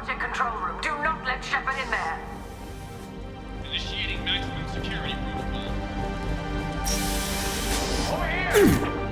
project control room. Do not let Shepard in there. Initiating maximum security protocol. Over here!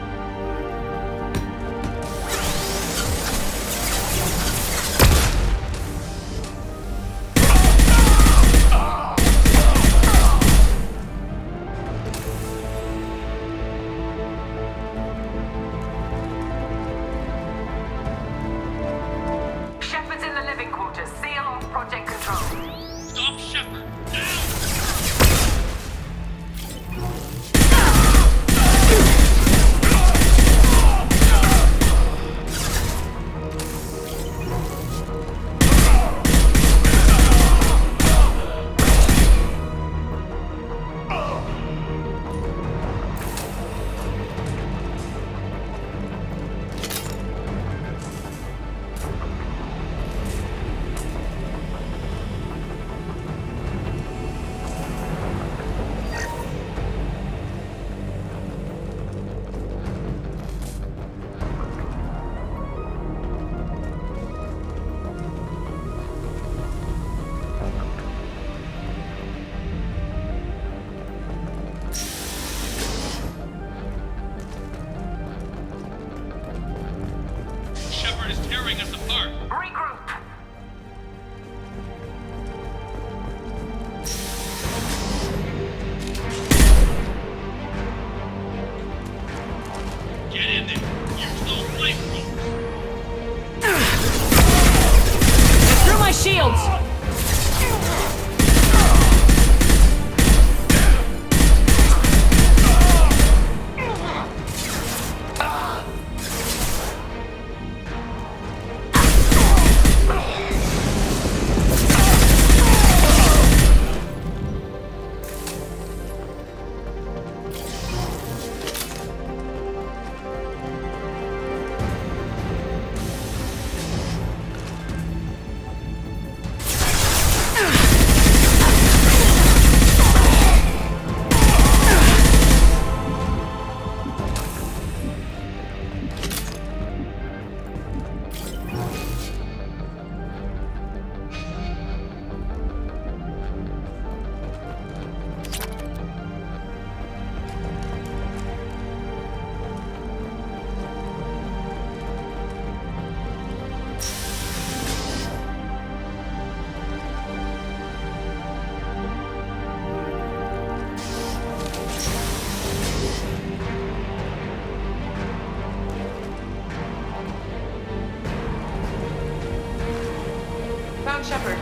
Shepard.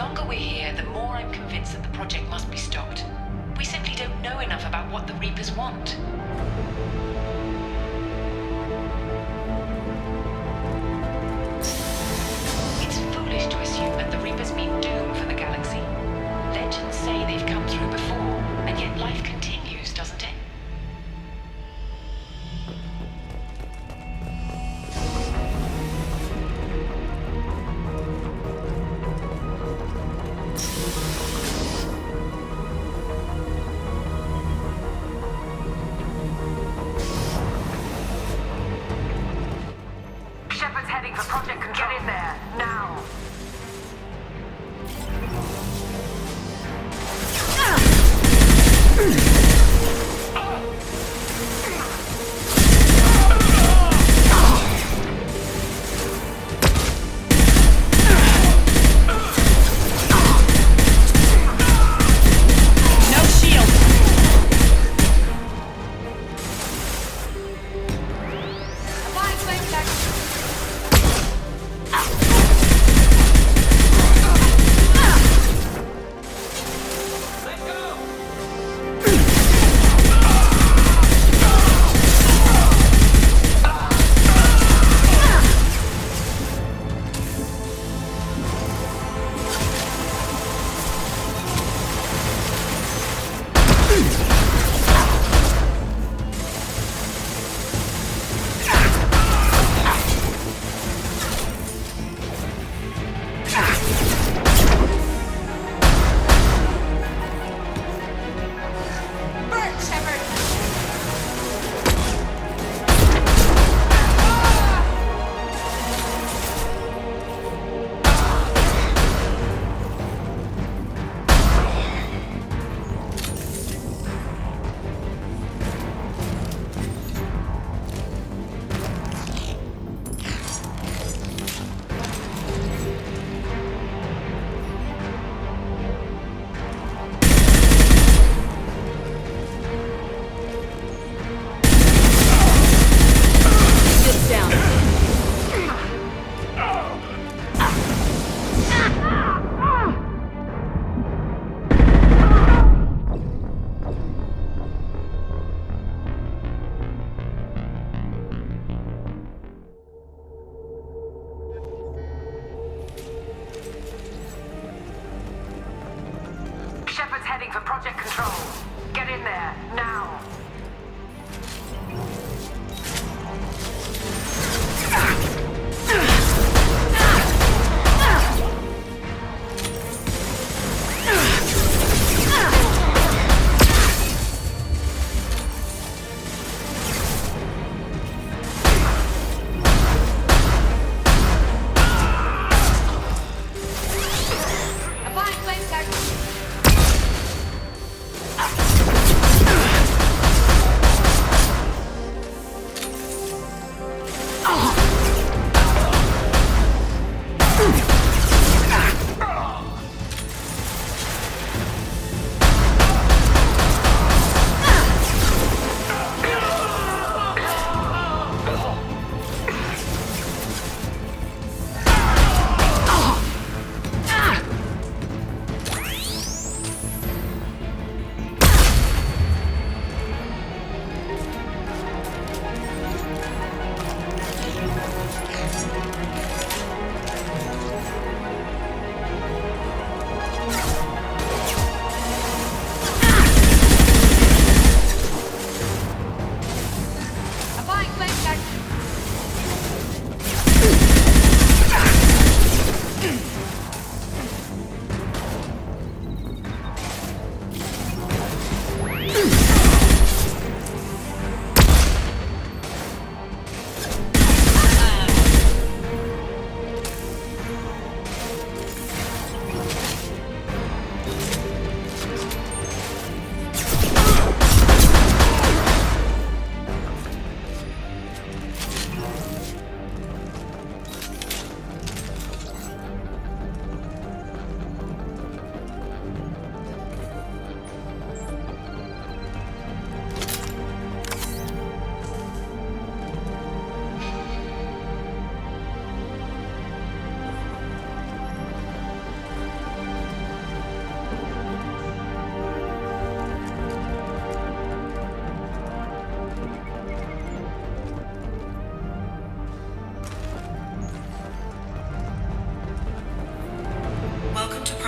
longer we're here, the more I'm convinced that the project must be stopped. We simply don't know enough about what the Reapers want. It's foolish to assume that the Reapers mean doom for the galaxy. Legends say they've come through before, and yet life continues, doesn't it? Shepard's heading for Project Control. Get in there, now! No shield. Applying flame tech. Burn, Shepard! Sit down. Shepard's heading for Project Control. Get in there, now! Applying flame tech.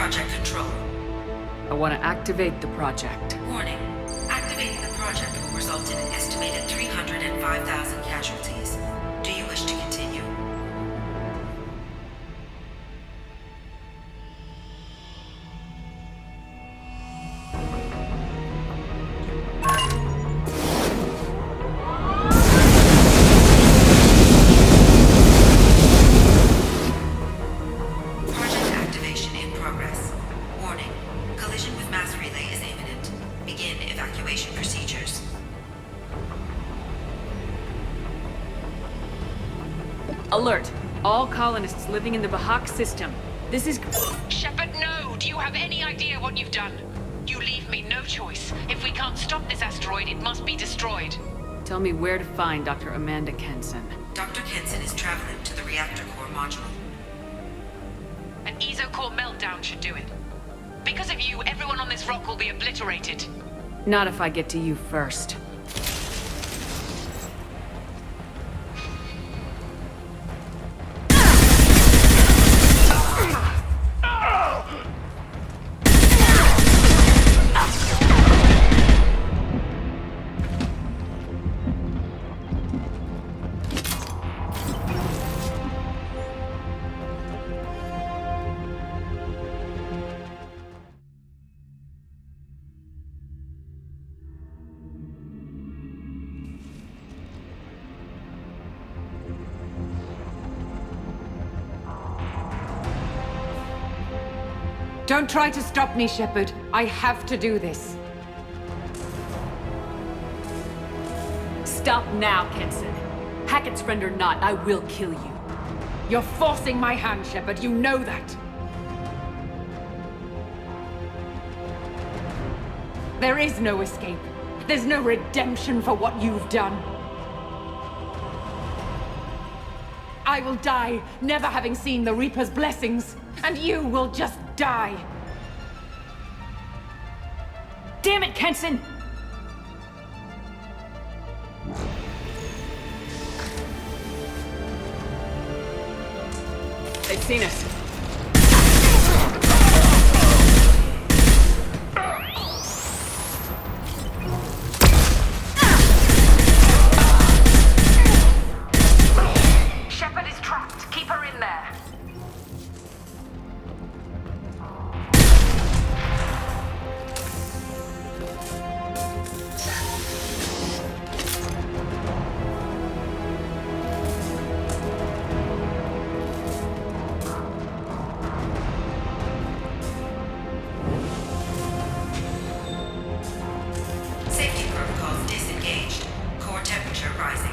Project Control. I want to activate the project. Warning. Activating the project will result in an estimated 305,000 casualties. Do you wish to continue? Project activation in progress. Warning. Collision with mass relay is imminent. Begin evacuation procedures. Alert! All colonists living in the Bahak system. This is... Shepard, no! Do you have any idea what you've done? You leave me no choice. If we can't stop this asteroid, it must be destroyed. Tell me where to find Dr. Amanda Kenson. Dr. Kenson is traveling to the reactor core module. An ESO-core meltdown should do it. Because of you, everyone on this rock will be obliterated. Not if I get to you first. Don't try to stop me, Shepard. I have to do this. Stop now, Kenson. Hackett's friend or not, I will kill you. You're forcing my hand, Shepard. You know that. There is no escape. There's no redemption for what you've done. I will die, never having seen the Reaper's blessings, and you will just die. Damn it, Kenson! They've seen us. Shepard is trapped. Keep her in there. Safety protocols disengaged. Core temperature rising.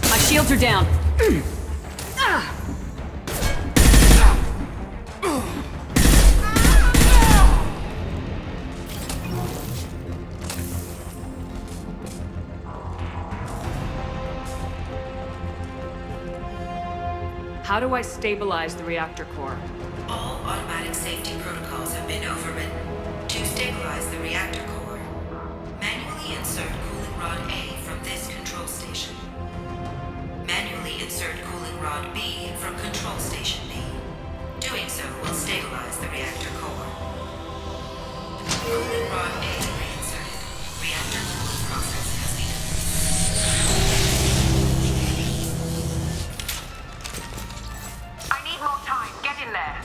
My shields are down. How do I stabilize the reactor core? All automatic safety protocols have been overridden. To stabilize the reactor core, manually insert cooling rod A from this control station. Manually insert cooling rod B from control station B. Doing so will stabilize the reactor core. Cooling rod A reinserted. Reactor cooling process has begun. I need more time. Get in there.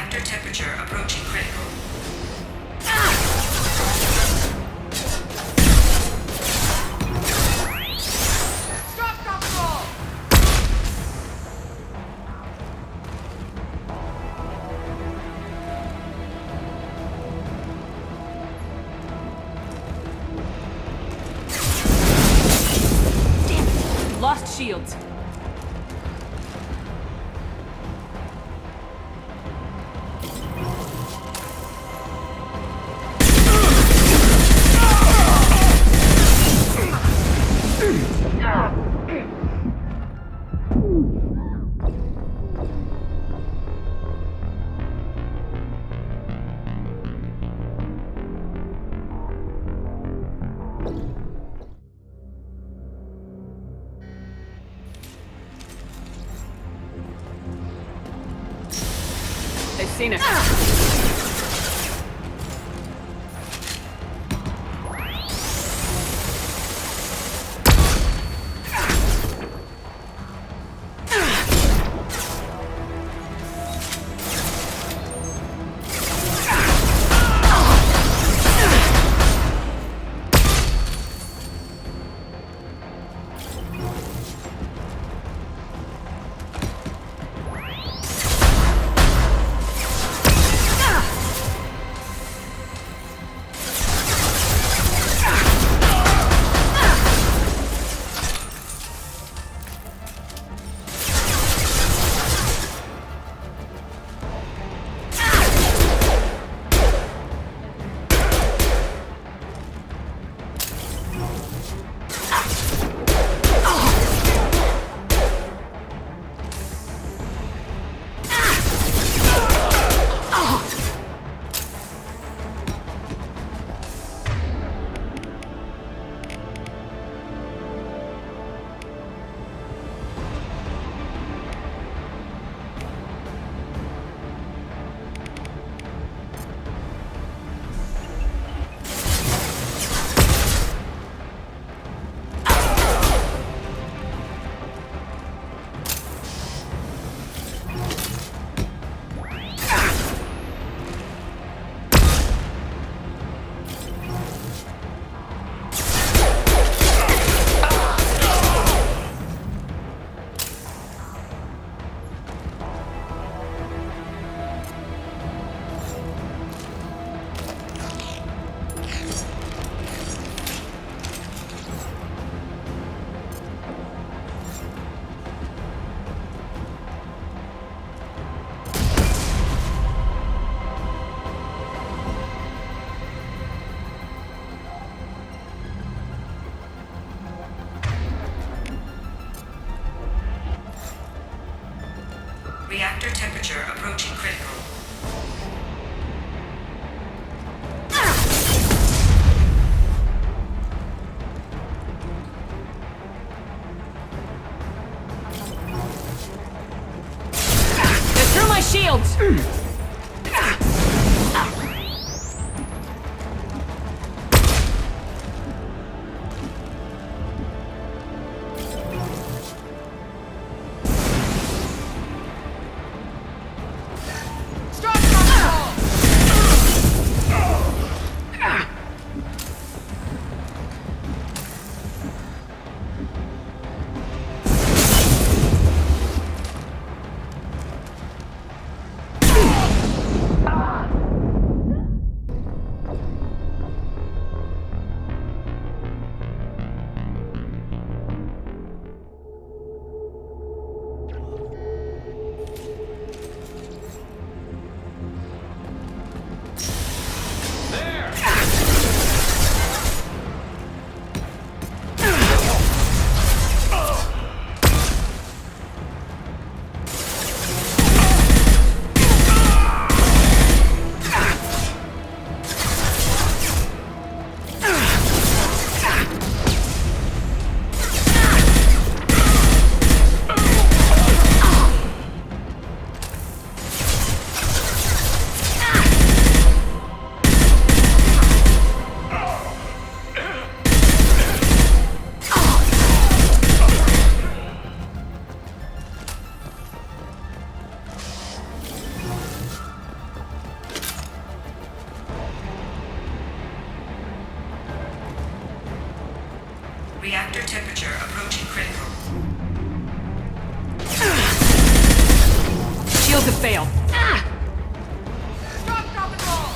Reactor temperature approaching critical. Stop, drop, roll! Damn it! Lost shields. They've seen us. Reactor temperature approaching critical. They're through my shields! Stop, drop, roll! Reactor temperature approaching critical. Shields have failed. Stop, drop, and roll!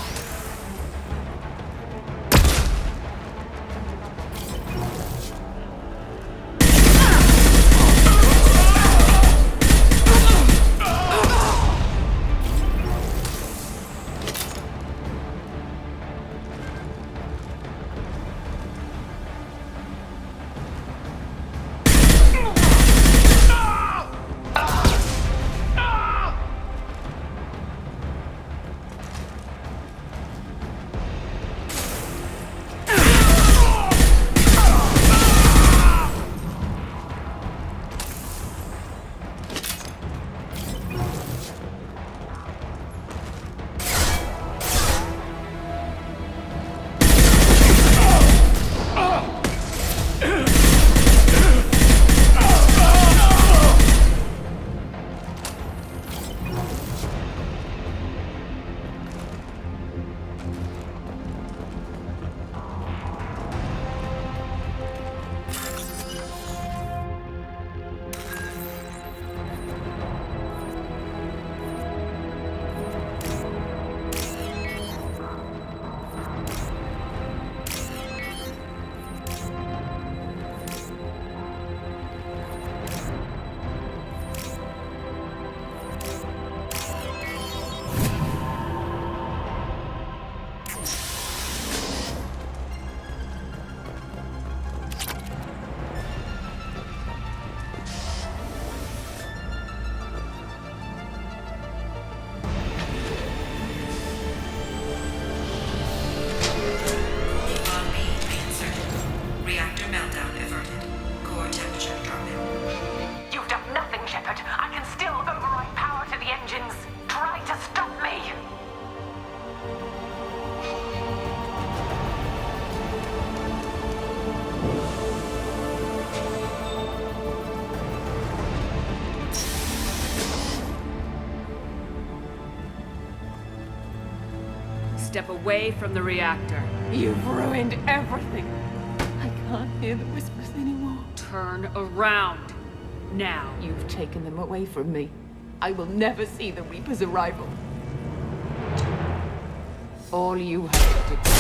Step away from the reactor. You've ruined everything. I can't hear the whispers anymore. Turn around. Now. You've taken them away from me. I will never see the Reaper's arrival. All you have to do.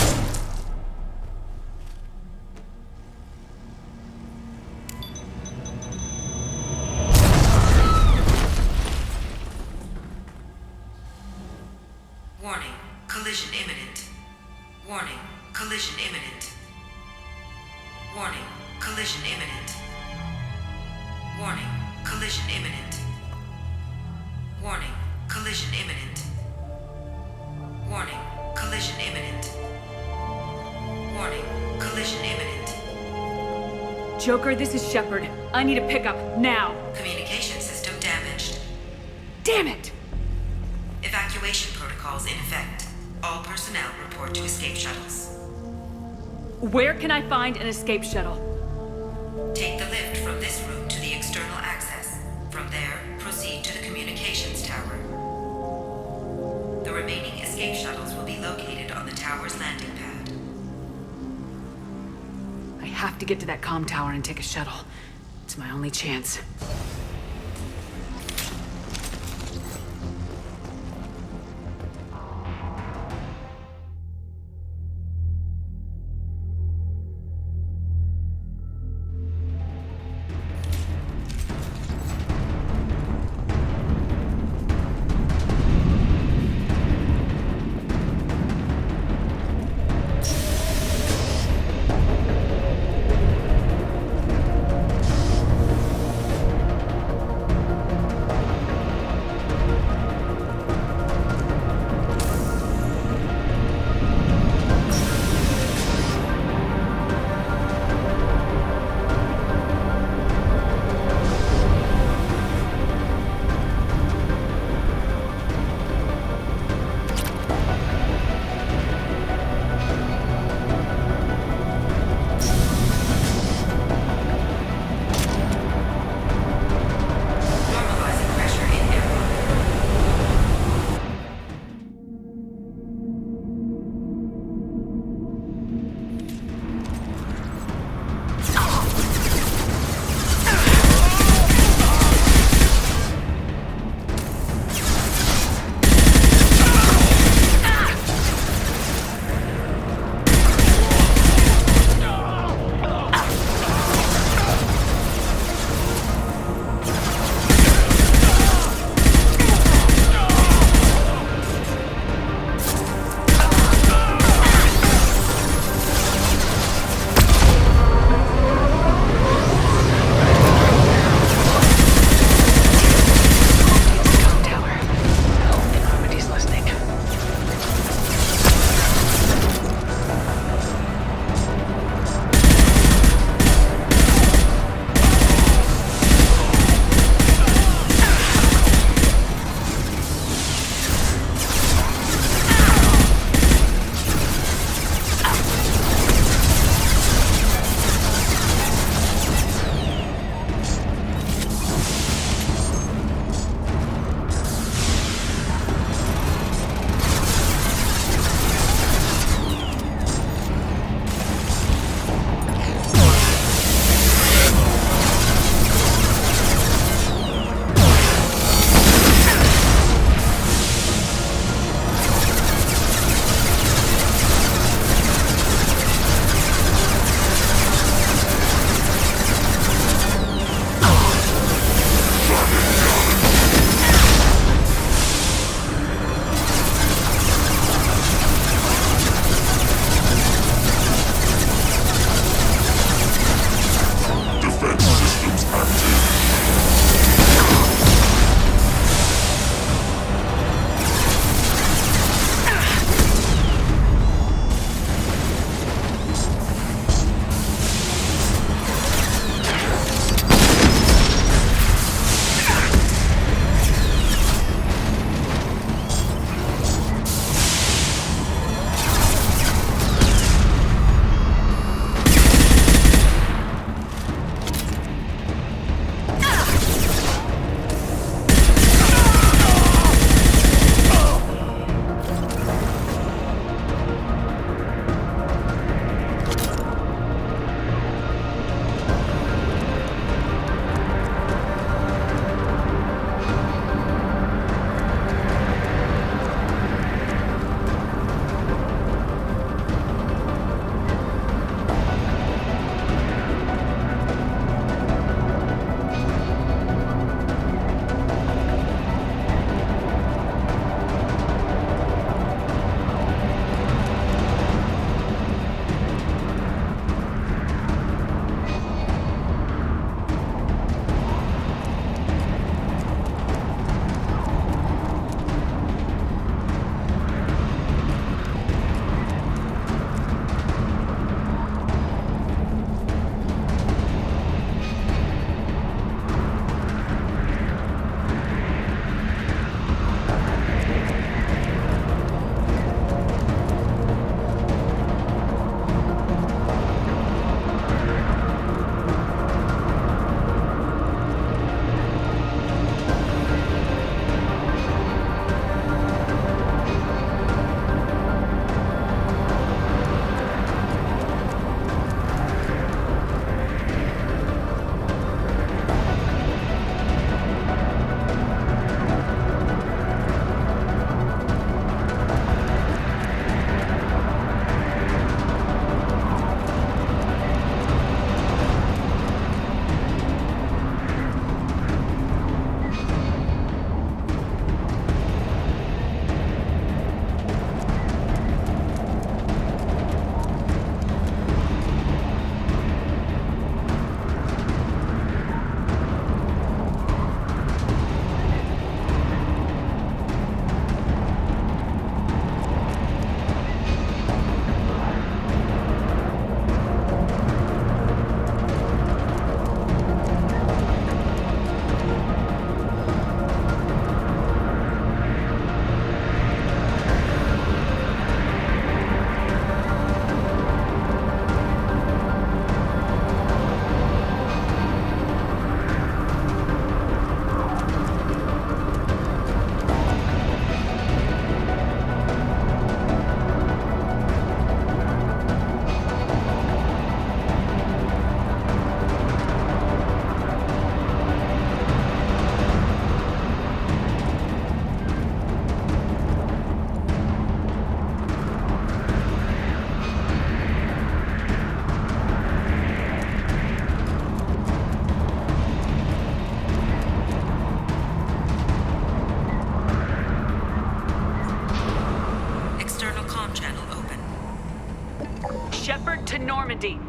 Warning, collision imminent. Warning, collision imminent. Warning, collision imminent. Warning, collision imminent. Warning, collision imminent. Warning, collision imminent. Warning, collision imminent. Joker, this is Shepard. I need a pickup, now. Communication system damaged. Damn it! Evacuation protocols in effect. All personnel report to escape shuttles. Where can I find an escape shuttle? Take the lift from this room to the external access. From there, proceed to the communications tower. The remaining escape shuttles will be located on the tower's landing pad. I have to get to that comm tower and take a shuttle. It's my only chance.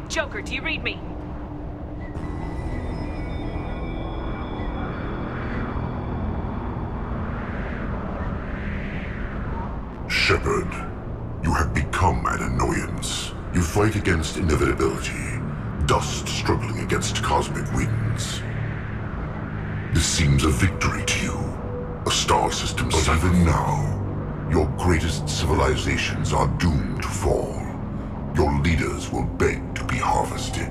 Joker, do you read me? Shepard, you have become an annoyance. You fight against inevitability, dust struggling against cosmic winds. This seems a victory to you, a star system. But even now, your greatest civilizations are doomed to fall. Your leaders will beg to be harvested.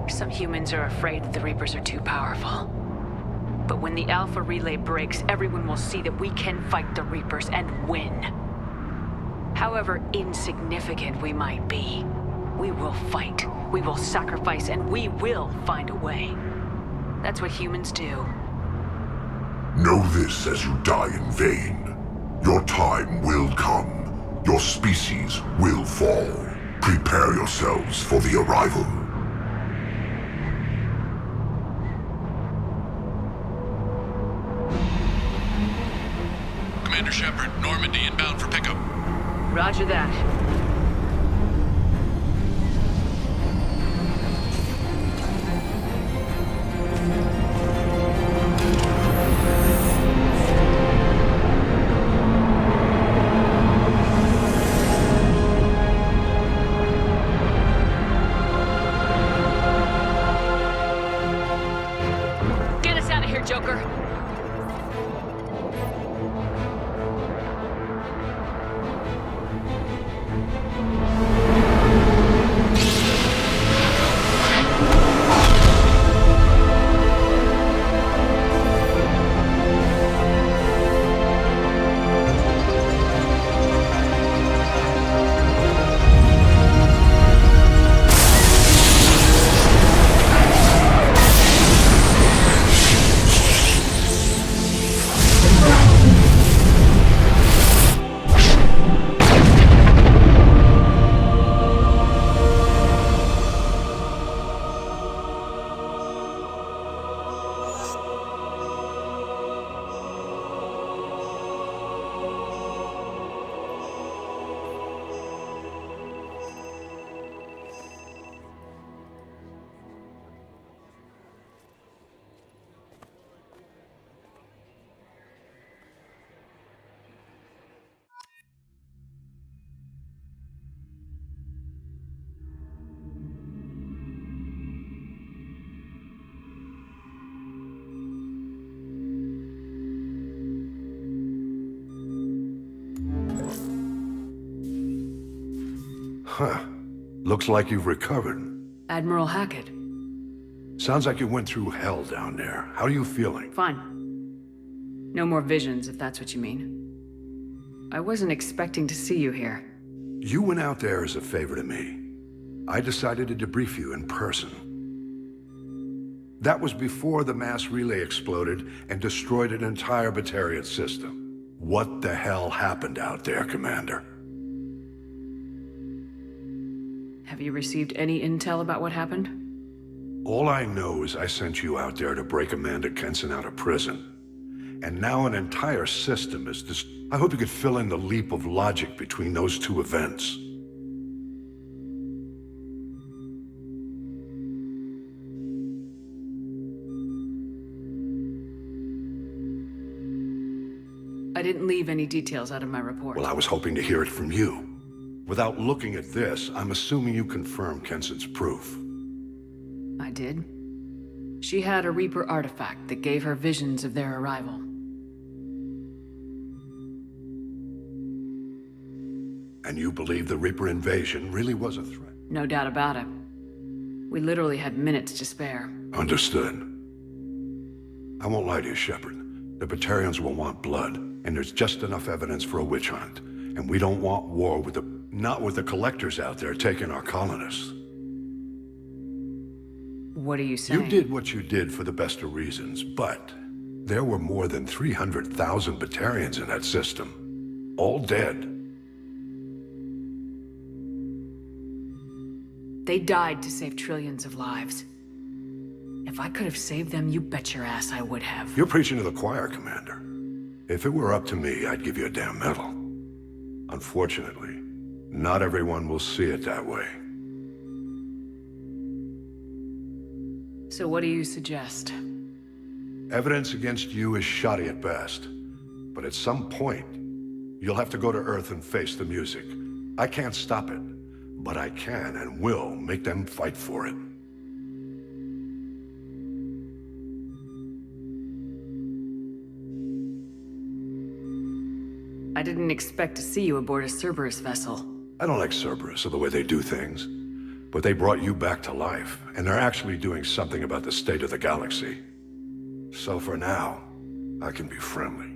Some humans are afraid that the Reapers are too powerful. But when the Alpha Relay breaks, everyone will see that we can fight the Reapers and win. However insignificant we might be, we will fight, we will sacrifice, and we will find a way. That's what humans do. Know this as you die in vain. Your time will come. Your species will fall. Prepare yourselves for the arrival. Commander Shepard, Normandy inbound for pickup. Roger that. Get us out of here, Joker. Huh. Looks like you've recovered. Admiral Hackett. Sounds like you went through hell down there. How are you feeling? Fine. No more visions, if that's what you mean. I wasn't expecting to see you here. You went out there as a favor to me. I decided to debrief you in person. That was before the mass relay exploded and destroyed an entire Batarian system. What the hell happened out there, Commander? Have you received any intel about what happened? All I know is I sent you out there to break Amanda Kenson out of prison. And now an entire system is just... I hope you could fill in the leap of logic between those two events. I didn't leave any details out of my report. Well, I was hoping to hear it from you. Without looking at this, I'm assuming you confirm Kenson's proof. I did. She had a Reaper artifact that gave her visions of their arrival. And you believe the Reaper invasion really was a threat? No doubt about it. We literally had minutes to spare. Understood. I won't lie to you, Shepard. The Batarians will want blood, and there's just enough evidence for a witch hunt. And we don't want war with the... not with the collectors out there taking our colonists. What are you saying? You did what you did for the best of reasons, but there were more than 300,000 Batarians in that system. All dead. They died to save trillions of lives. If I could have saved them, you bet your ass I would have. You're preaching to the choir, Commander. If it were up to me, I'd give you a damn medal. Unfortunately, Not everyone will see it that way. So what do you suggest? Evidence against you is shoddy at best. But at some point, you'll have to go to Earth and face the music. I can't stop it, but I can and will make them fight for it. I didn't expect to see you aboard a Cerberus vessel. I don't like Cerberus or the way they do things, but they brought you back to life, and they're actually doing something about the state of the galaxy. So for now, I can be friendly.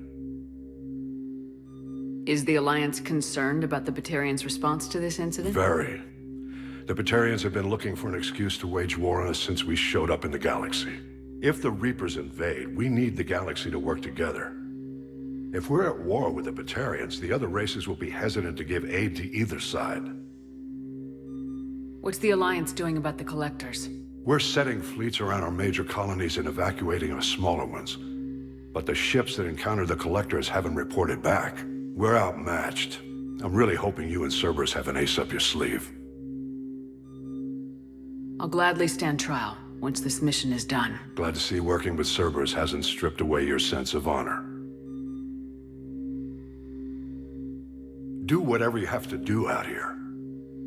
Is the Alliance concerned about the Batarians' response to this incident? Very. The Batarians have been looking for an excuse to wage war on us since we showed up in the galaxy. If the Reapers invade, we need the galaxy to work together. If we're at war with the Batarians, the other races will be hesitant to give aid to either side. What's the Alliance doing about the Collectors? We're setting fleets around our major colonies and evacuating our smaller ones. But the ships that encountered the Collectors haven't reported back. We're outmatched. I'm really hoping you and Cerberus have an ace up your sleeve. I'll gladly stand trial once this mission is done. Glad to see working with Cerberus hasn't stripped away your sense of honor. Do whatever you have to do out here.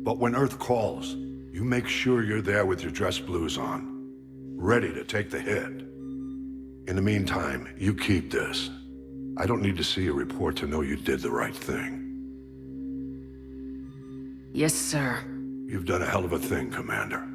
But when Earth calls, you make sure you're there with your dress blues on, ready to take the hit. In the meantime, you keep this. I don't need to see a report to know you did the right thing. Yes, sir. You've done a hell of a thing, Commander.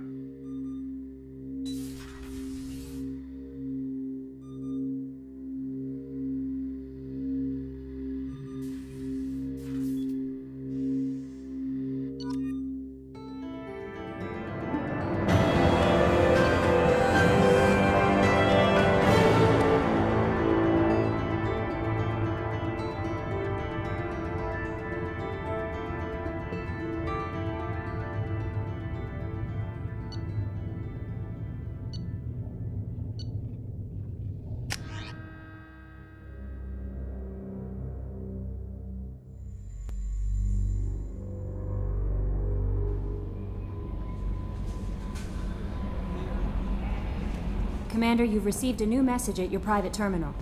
Commander, you've received a new message at your private terminal.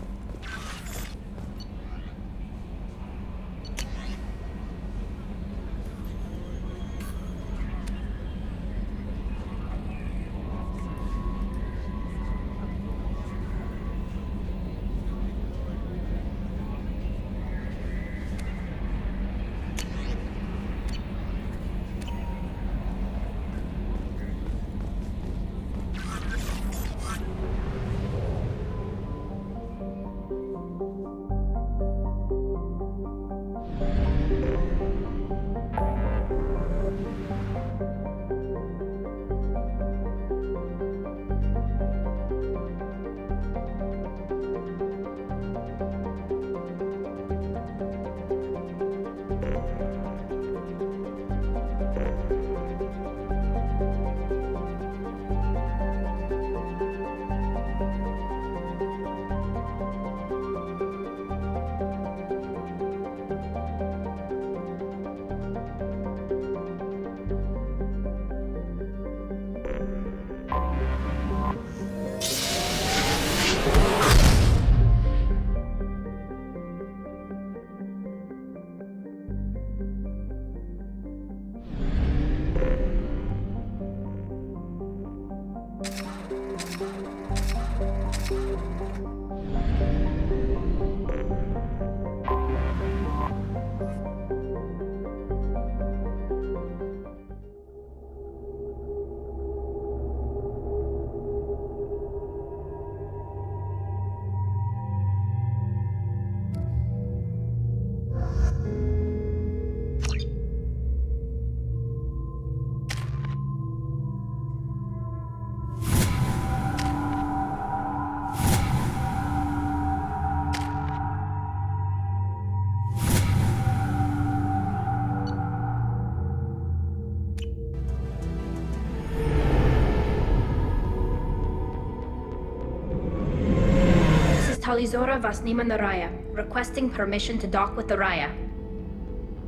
Talizora Vasnima Naraya, requesting permission to dock with the Raya.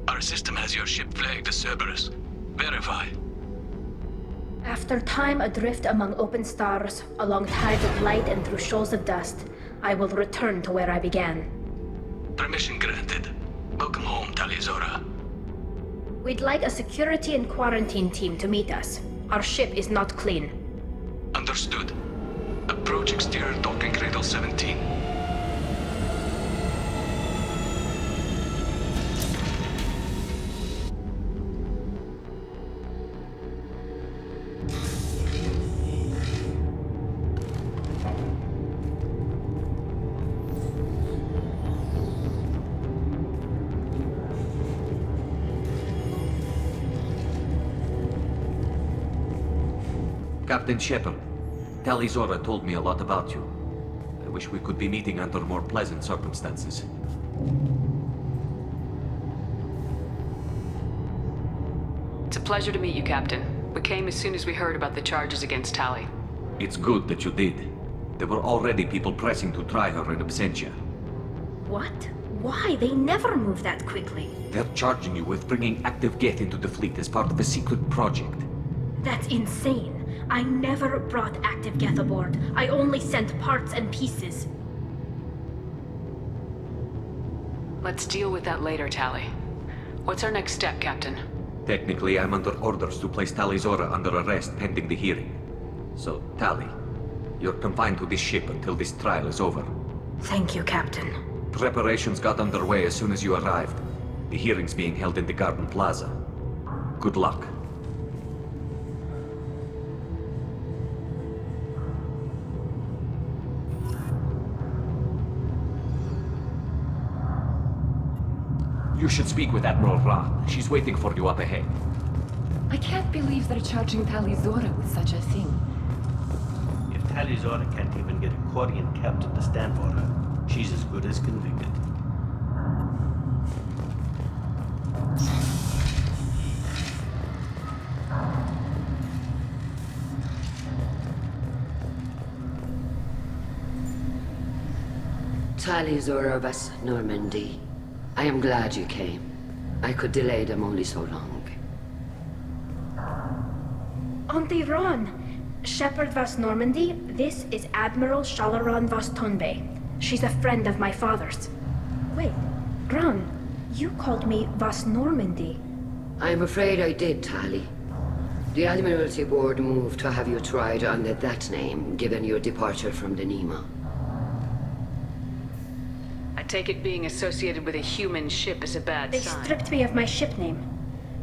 A Our system has your ship flagged as Cerberus. Verify. After time adrift among open stars, along tides of light and through shoals of dust, I will return to where I began. Permission granted. Welcome home, Talizora. We'd like a security and quarantine team to meet us. Our ship is not clean. Understood. Approach exterior docking cradle 17. Captain Shepard, Talizora told me a lot about you. I wish we could be meeting under more pleasant circumstances. It's a pleasure to meet you, Captain. We came as soon as we heard about the charges against Tali. It's good that you did. There were already people pressing to try her in absentia. What? Why? They never move that quickly. They're charging you with bringing active Geth into the fleet as part of a secret project. That's insane. I never brought active Geth aboard. I only sent parts and pieces. Let's deal with that later, Tali. What's our next step, Captain? Technically, I'm under orders to place Talizora under arrest pending the hearing. So, Tali, you're confined to this ship until this trial is over. Thank you, Captain. Preparations got underway as soon as you arrived. The hearing's being held in the Garden Plaza. Good luck. You should speak with Admiral Ra. She's waiting for you up ahead. I can't believe they're charging Talizora with such a thing. If Talizora can't even get a Quarian captain to stand for her, she's as good as convicted. Talizora vas Normandy. I am glad you came. I could delay them only so long. Auntie Ron! Shepard vas Normandy, this is Admiral Shalaron vas Tonbe. She's a friend of my father's. Wait, Ron, you called me vas Normandy. I'm afraid I did, Tali. The Admiralty Board moved to have you tried under that name, given your departure from the Nima. I take it being associated with a human ship is a bad They sign. stripped me of my ship name.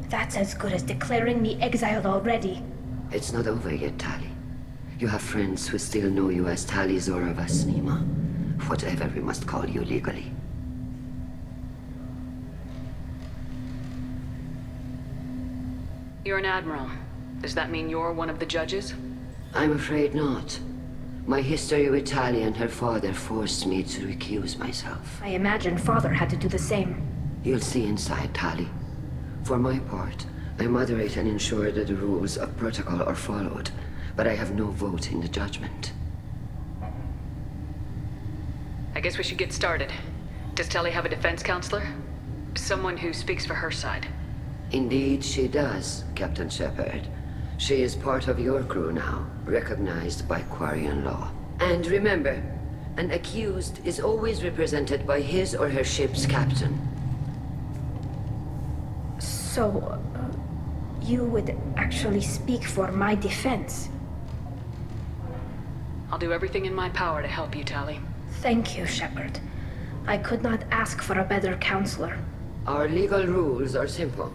That's as good as declaring me exiled already. It's not over yet, Tali. You have friends who still know you as Talizora vas Nima. Whatever we must call you legally. You're an admiral. Does that mean you're one of the judges? I'm afraid not. My history with Tali and her father forced me to recuse myself. I imagine Father had to do the same. You'll see inside, Tali. For my part, I moderate and ensure that the rules of protocol are followed, but I have no vote in the judgment. I guess we should get started. Does Tali have a defense counselor? Someone who speaks for her side. Indeed, she does, Captain Shepard. She is part of your crew now, recognized by Quarian law. And remember, an accused is always represented by his or her ship's captain. So, you would actually speak for my defense? I'll do everything in my power to help you, Tali. Thank you, Shepard. I could not ask for a better counselor. Our legal rules are simple.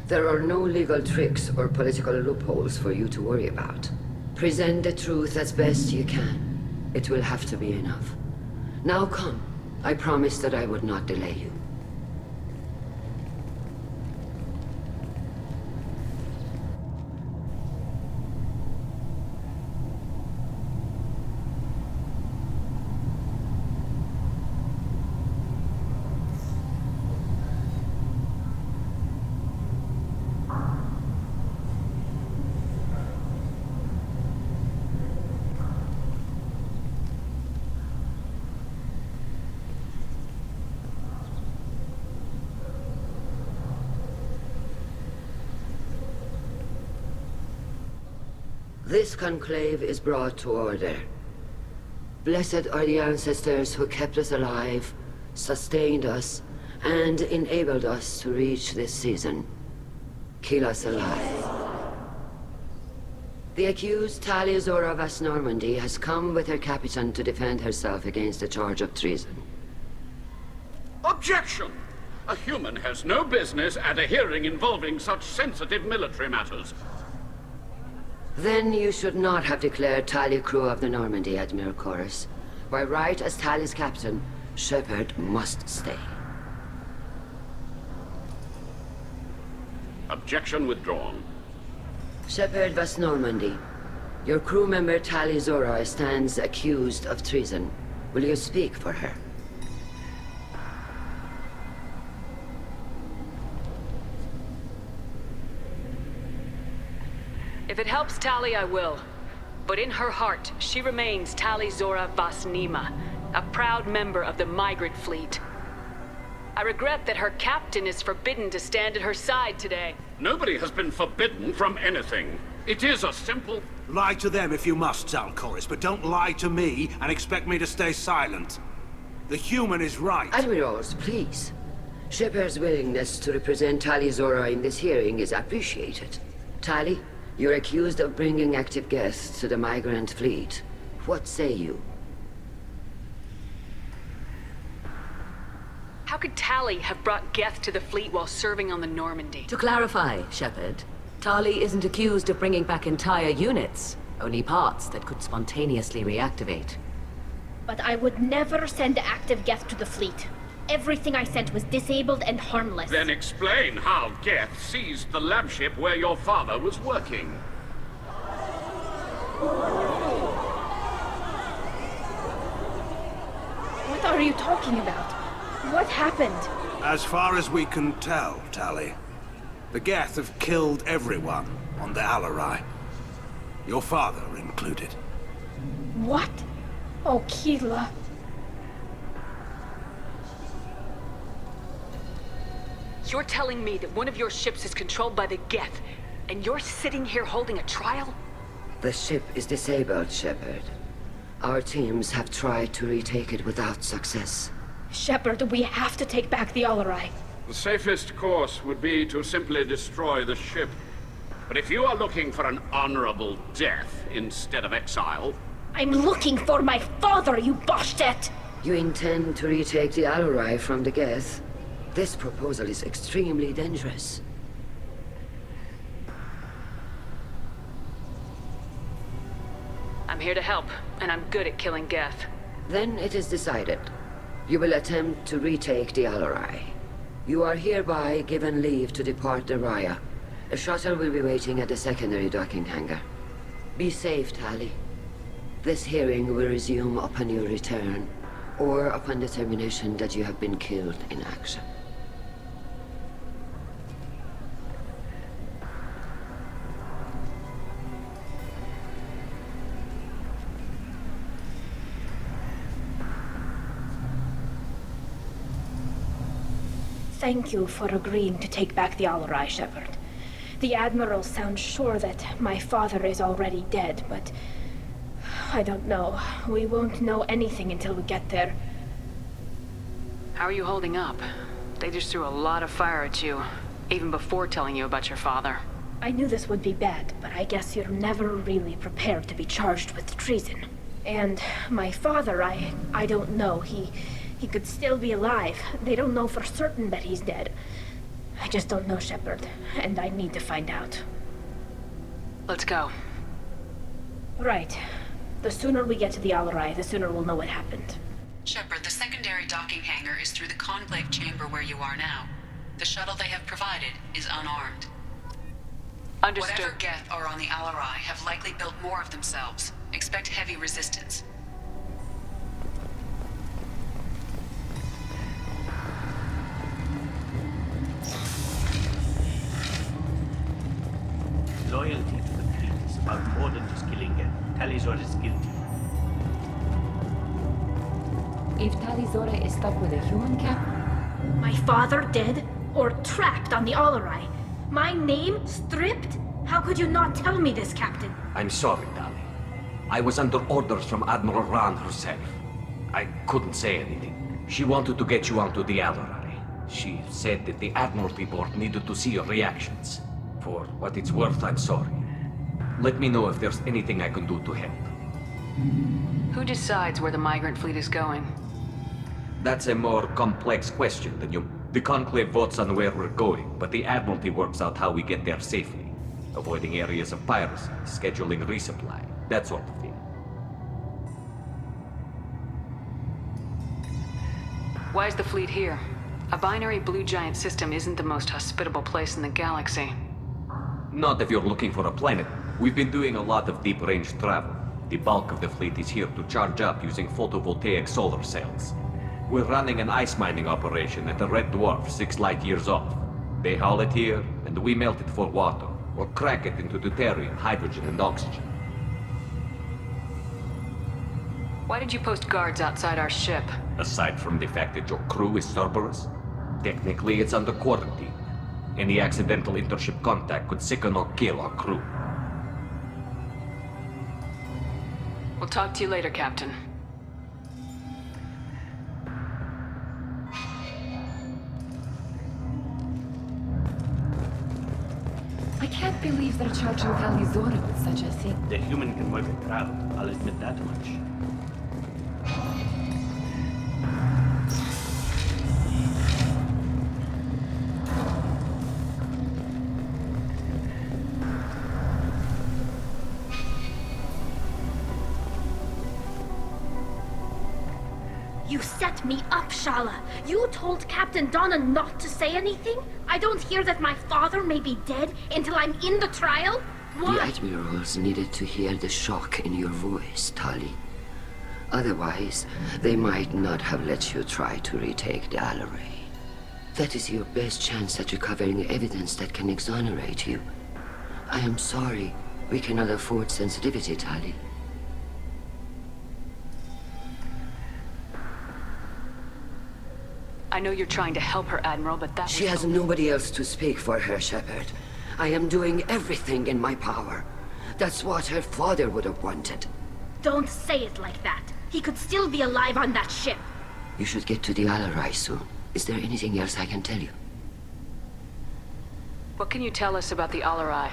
There are no legal tricks or political loopholes for you to worry about. Present the truth as best you can. It will have to be enough. Now come. I promised that I would not delay you. This conclave is brought to order. Blessed are the ancestors who kept us alive, sustained us, and enabled us to reach this season. Keep us alive. The accused Talia Zora Vas Normandy has come with her captain to defend herself against a charge of treason. Objection! A human has no business at a hearing involving such sensitive military matters. Then you should not have declared Talia crew of the Normandy, Admiral Chorus. By right as Talia's captain, Shepard must stay. Objection withdrawn. Shepard Vas Normandy, your crew member Talia Zora stands accused of treason. Will you speak for her? If it helps Tali, I will. But in her heart, she remains Tali Zora Vas Nima, a proud member of the migrant fleet. I regret that her captain is forbidden to stand at her side today. Nobody has been forbidden from anything. It is a simple... Lie to them if you must, Zalcoris, but don't lie to me and expect me to stay silent. The human is right. Admirals, please. Shepard's willingness to represent Talia Zora in this hearing is appreciated. Tali, you're accused of bringing active guests to the migrant fleet. What say you? How could Tali have brought Geth to the fleet while serving on the Normandy? To clarify, Shepard, Tali isn't accused of bringing back entire units, only parts that could spontaneously reactivate. But I would never send active Geth to the fleet. Everything I sent was disabled and harmless. Then explain how Geth seized the lab ship where your father was working. What are you talking about? What happened? As far as we can tell, Tali, the Geth have killed everyone on the Alarai. Your father included. What? Oh, Keela. You're telling me that one of your ships is controlled by the Geth, and you're sitting here holding a trial? The ship is disabled, Shepard. Our teams have tried to retake it without success. Shepard, we have to take back the Alarai. The safest course would be to simply destroy the ship. But if you are looking for an honorable death instead of exile... I'm looking for my father, you bastet! You intend to retake the Alarai from the Geth? This proposal is extremely dangerous. I'm here to help, and I'm good at killing Geth. Then it is decided. You will attempt to retake the Alarai. You are hereby given leave to depart the Raya. A shuttle will be waiting at the secondary docking hangar. Be safe, Tali. This hearing will resume upon your return, or upon determination that you have been killed in action. Thank you for agreeing to take back the Alarai, Shepard. The Admiral sounds sure that my father is already dead, but... I don't know. We won't know anything until we get there. How are you holding up? They just threw a lot of fire at you, even before telling you about your father. I knew this would be bad, but I guess you're never really prepared to be charged with treason. And my father, I don't know. He could still be alive. They don't know for certain that he's dead. I just don't know, Shepard, and I need to find out. Let's go. Right. The sooner we get to the Alarai, the sooner we'll know what happened. Shepard, the secondary docking hangar is through the conclave chamber where you are now. The shuttle they have provided is unarmed. Understood. Whatever Geth are on the Alarai have likely built more of themselves. Expect heavy resistance. Loyalty to the fleet is about more than just killing Geth. Talia Zora is guilty. If Talia Zora is stuck with a human cap... My father dead? Or trapped on the Alarai? My name stripped? How could you not tell me this, Captain? I'm sorry, Tali. I was under orders from Admiral Rand herself. I couldn't say anything. She wanted to get you onto the Alarai. She said that the Admiralty Board needed to see your reactions. For what it's worth, I'm sorry. Let me know if there's anything I can do to help. Who decides where the migrant fleet is going? That's a more complex question than you... The Conclave votes on where we're going, but the Admiralty works out how we get there safely. Avoiding areas of piracy, scheduling resupply, that sort of thing. Why is the fleet here? A binary blue giant system isn't the most hospitable place in the galaxy. Not if you're looking for a planet. We've been doing a lot of deep-range travel. The bulk of the fleet is here to charge up using photovoltaic solar cells. We're running an ice mining operation at the Red Dwarf 6 light years off. They haul it here, and we melt it for water, or crack it into deuterium, hydrogen, and oxygen. Why did you post guards outside our ship? Aside from the fact that your crew is Cerberus, technically it's under quarantine. Any accidental intership contact could sicken or kill our crew. We'll talk to you later, Captain. I can't believe they're charging Talizora with such a thing. The human can work a crowd, I'll admit that much. You set me up, Shala. You told Captain Donna not to say anything? I don't hear that my father may be dead until I'm in the trial? Why? The admirals needed to hear the shock in your voice, Tali. Otherwise, they might not have let you try to retake the Alarai. That is your best chance at recovering evidence that can exonerate you. I am sorry. We cannot afford sensitivity, Tali. I know you're trying to help her, Admiral, but that She has nobody else to speak for her, Shepard. I am doing everything in my power. That's what her father would have wanted. Don't say it like that. He could still be alive on that ship. You should get to the Alarai soon. Is there anything else I can tell you? What can you tell us about the Alarai?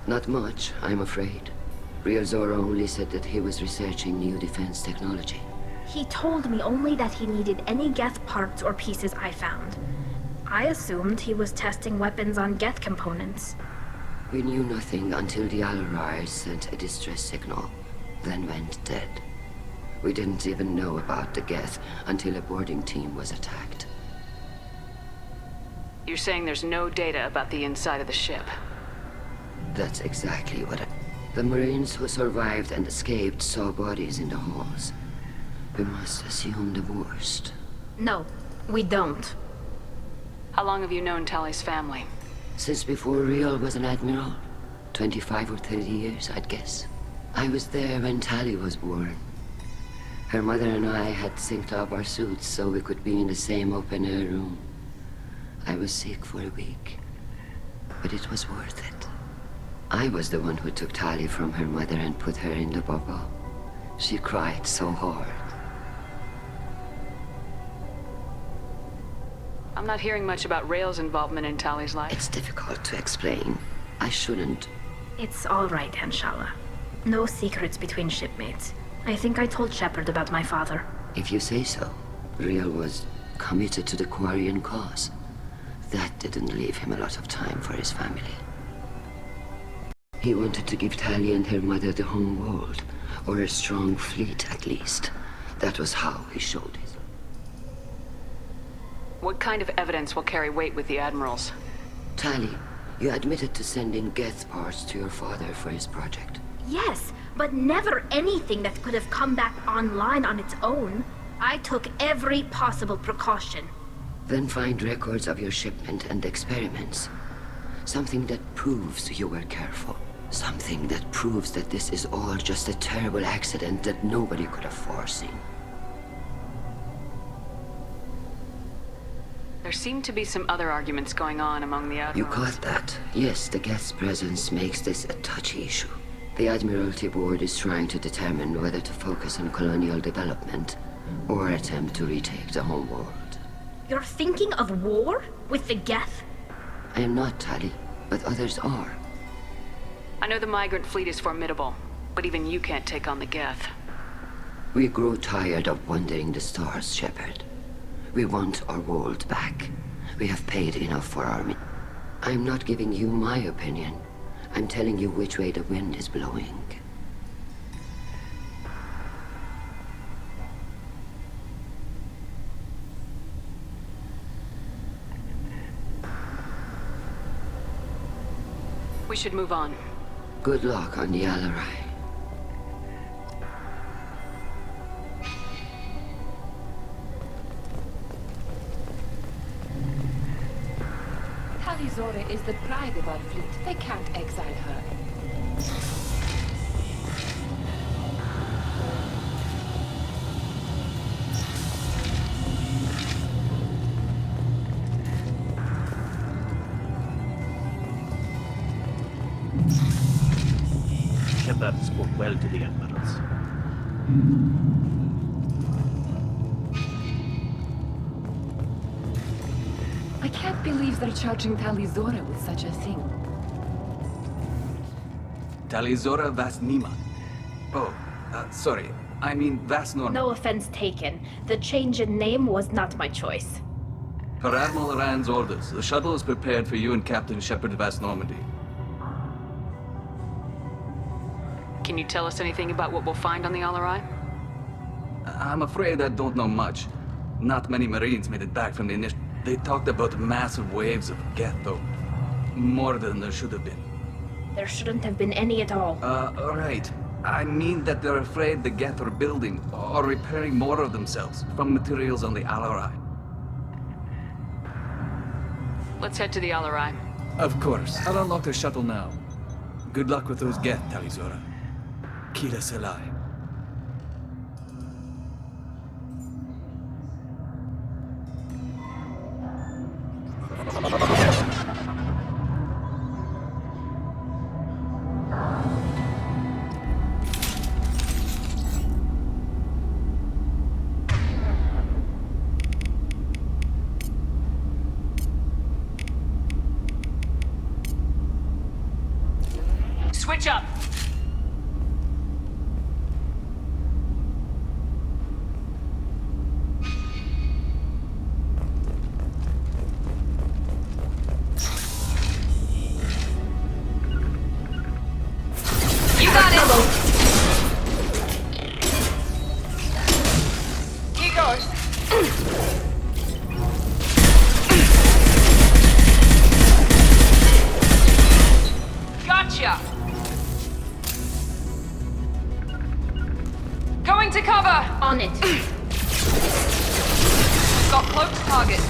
Not much, I'm afraid. Real Zora only said that he was researching new defense technology. He told me only that he needed any Geth parts or pieces I found. I assumed he was testing weapons on Geth components. We knew nothing until the Alarai sent a distress signal, then went dead. We didn't even know about the Geth until a boarding team was attacked. You're saying there's no data about the inside of the ship? That's exactly what The Marines who survived and escaped saw bodies in the halls. We must assume the worst. No, we don't. How long have you known Tali's family? Since before Real was an admiral. 25 or 30 years, I'd guess. I was there when Tali was born. Her mother and I had synced up our suits so we could be in the same open-air room. I was sick for a week, but it was worth it. I was the one who took Tali from her mother and put her in the bubble. She cried so hard. I'm not hearing much about Rail's involvement in Tali's life. It's difficult to explain. I shouldn't. It's all right, Anshala. No secrets between shipmates. I think I told Shepard about my father. If you say so. Real was committed to the Quarian cause. That didn't leave him a lot of time for his family. He wanted to give Tali and her mother the home world, or a strong fleet at least. That was how he showed it. What kind of evidence will carry weight with the admirals? Tali, you admitted to sending Geth parts to your father for his project. Yes, but never anything that could have come back online on its own. I took every possible precaution. Then find records of your shipment and experiments. Something that proves you were careful. Something that proves that this is all just a terrible accident that nobody could have foreseen. There seem to be some other arguments going on among the admirals. You caught that? Yes, the guest presence makes this a touchy issue. The Admiralty Board is trying to determine whether to focus on colonial development or attempt to retake the homeworld. You're thinking of war? With the Geth? I am not, Tali, but others are. I know the migrant fleet is formidable, but even you can't take on the Geth. We grow tired of wandering the stars, Shepard. We want our world back. We have paid enough for our I'm not giving you my opinion. I'm telling you which way the wind is blowing. We should move on. Good luck on the Alarai. Talizora is the pride of our fleet. They can't exile her. Shepard spoke well to the admirals. I can't believe they're charging Talizora with such a thing. Talizora Vas Nima. Oh, sorry. I mean Vas Norma. No offense taken. The change in name was not my choice. Per Admiral Rand's orders, the shuttle is prepared for you and Captain Shepard Vas Normandy. Can you tell us anything about what we'll find on the Alarai? I'm afraid I don't know much. Not many Marines made it back from the initial... They talked about massive waves of Geth, though. More than there should have been. There shouldn't have been any at all. Right. I mean that they're afraid the Geth are building or repairing more of themselves from materials on the Alarai. Let's head to the Alarai. Of course. I'll unlock the shuttle now. Good luck with those Geth, Talizora. Kila Selai. Switch up! You got it! Here goes. Gotcha! Going to cover! On it. Got cloaked target.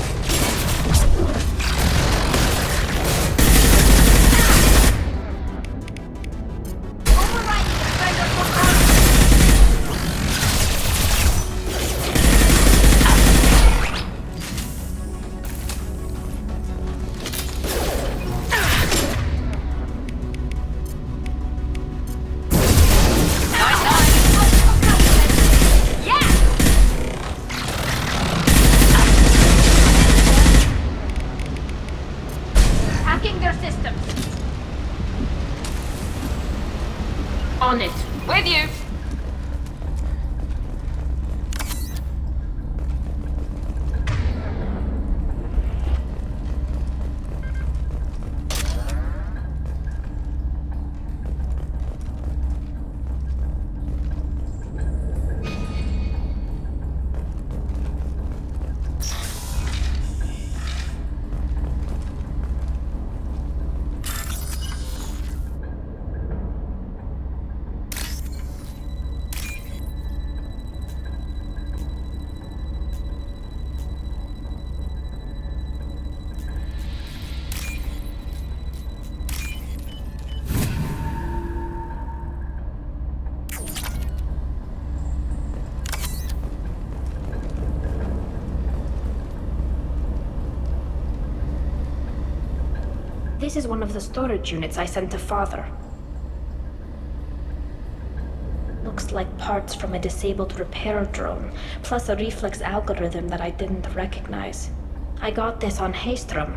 Hacking their systems. On it. With you. This is one of the storage units I sent to Father. Looks like parts from a disabled repair drone, plus a reflex algorithm that I didn't recognize. I got this on Haystrom.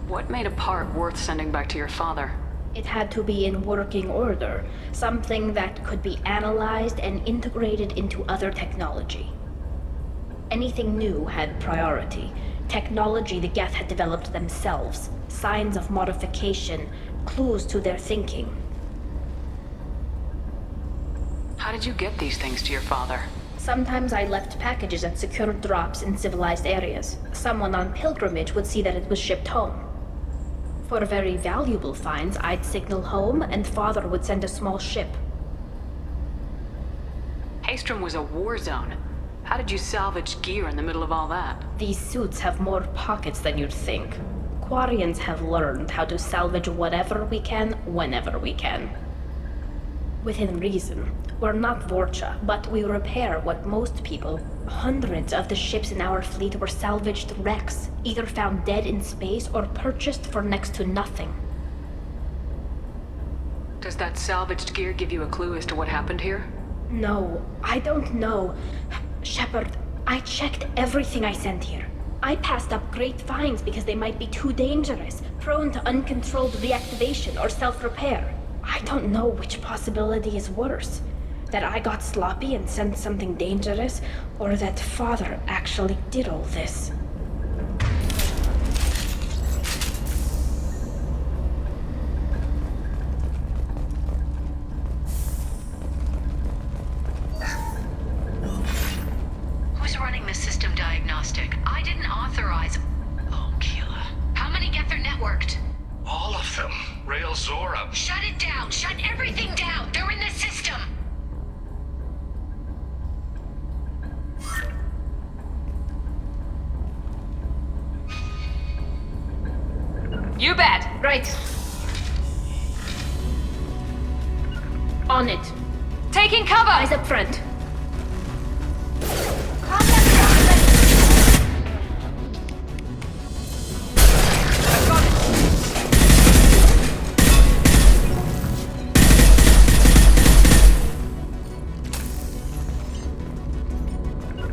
What made a part worth sending back to your father? It had to be in working order, something that could be analyzed and integrated into other technology. Anything new had priority. Technology the Geth had developed themselves, signs of modification, clues to their thinking. How did you get these things to your father? Sometimes I left packages at secure drops in civilized areas. Someone on pilgrimage would see that it was shipped home. For very valuable finds, I'd signal home, and Father would send a small ship. Haystrom was a war zone. How did you salvage gear in the middle of all that? These suits have more pockets than you'd think. Quarians have learned how to salvage whatever we can, whenever we can. Within reason. We're not Vorcha, but we repair what most people... Hundreds of the ships in our fleet were salvaged wrecks, either found dead in space or purchased for next to nothing. Does that salvaged gear give you a clue as to what happened here? No, I don't know. Shepard, I checked everything I sent here. I passed up great finds because they might be too dangerous, prone to uncontrolled reactivation or self-repair. I don't know which possibility is worse. That I got sloppy and sent something dangerous, or that Father actually did all this. Who's running the system diagnostic? I didn't authorize... Oh, Keela. How many Geth are networked? All of them. Rail Zora. Shut it down! Shut everything down! They're in the system! You bet! Right. On it. Taking cover! Eyes up front.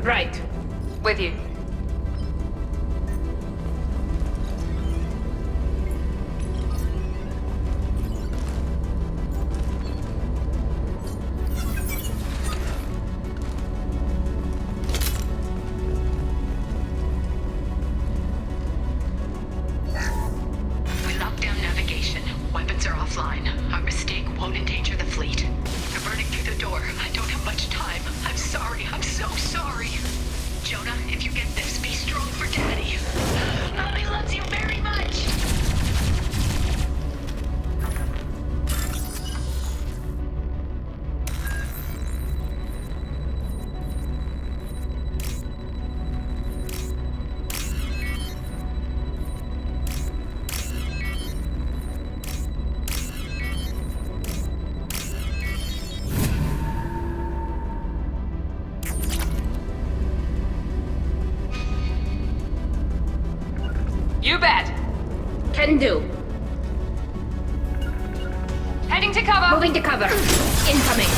Right. With you. We locked down navigation. Weapons are offline. Our mistake won't endanger the fleet. They're burning through the door. I don't have much time. I'm sorry. I'm so sorry. Jonah, if you get this, be strong for Daddy. Mommy loves you very much. You bet! Can do. Heading to cover! Moving to cover. Incoming.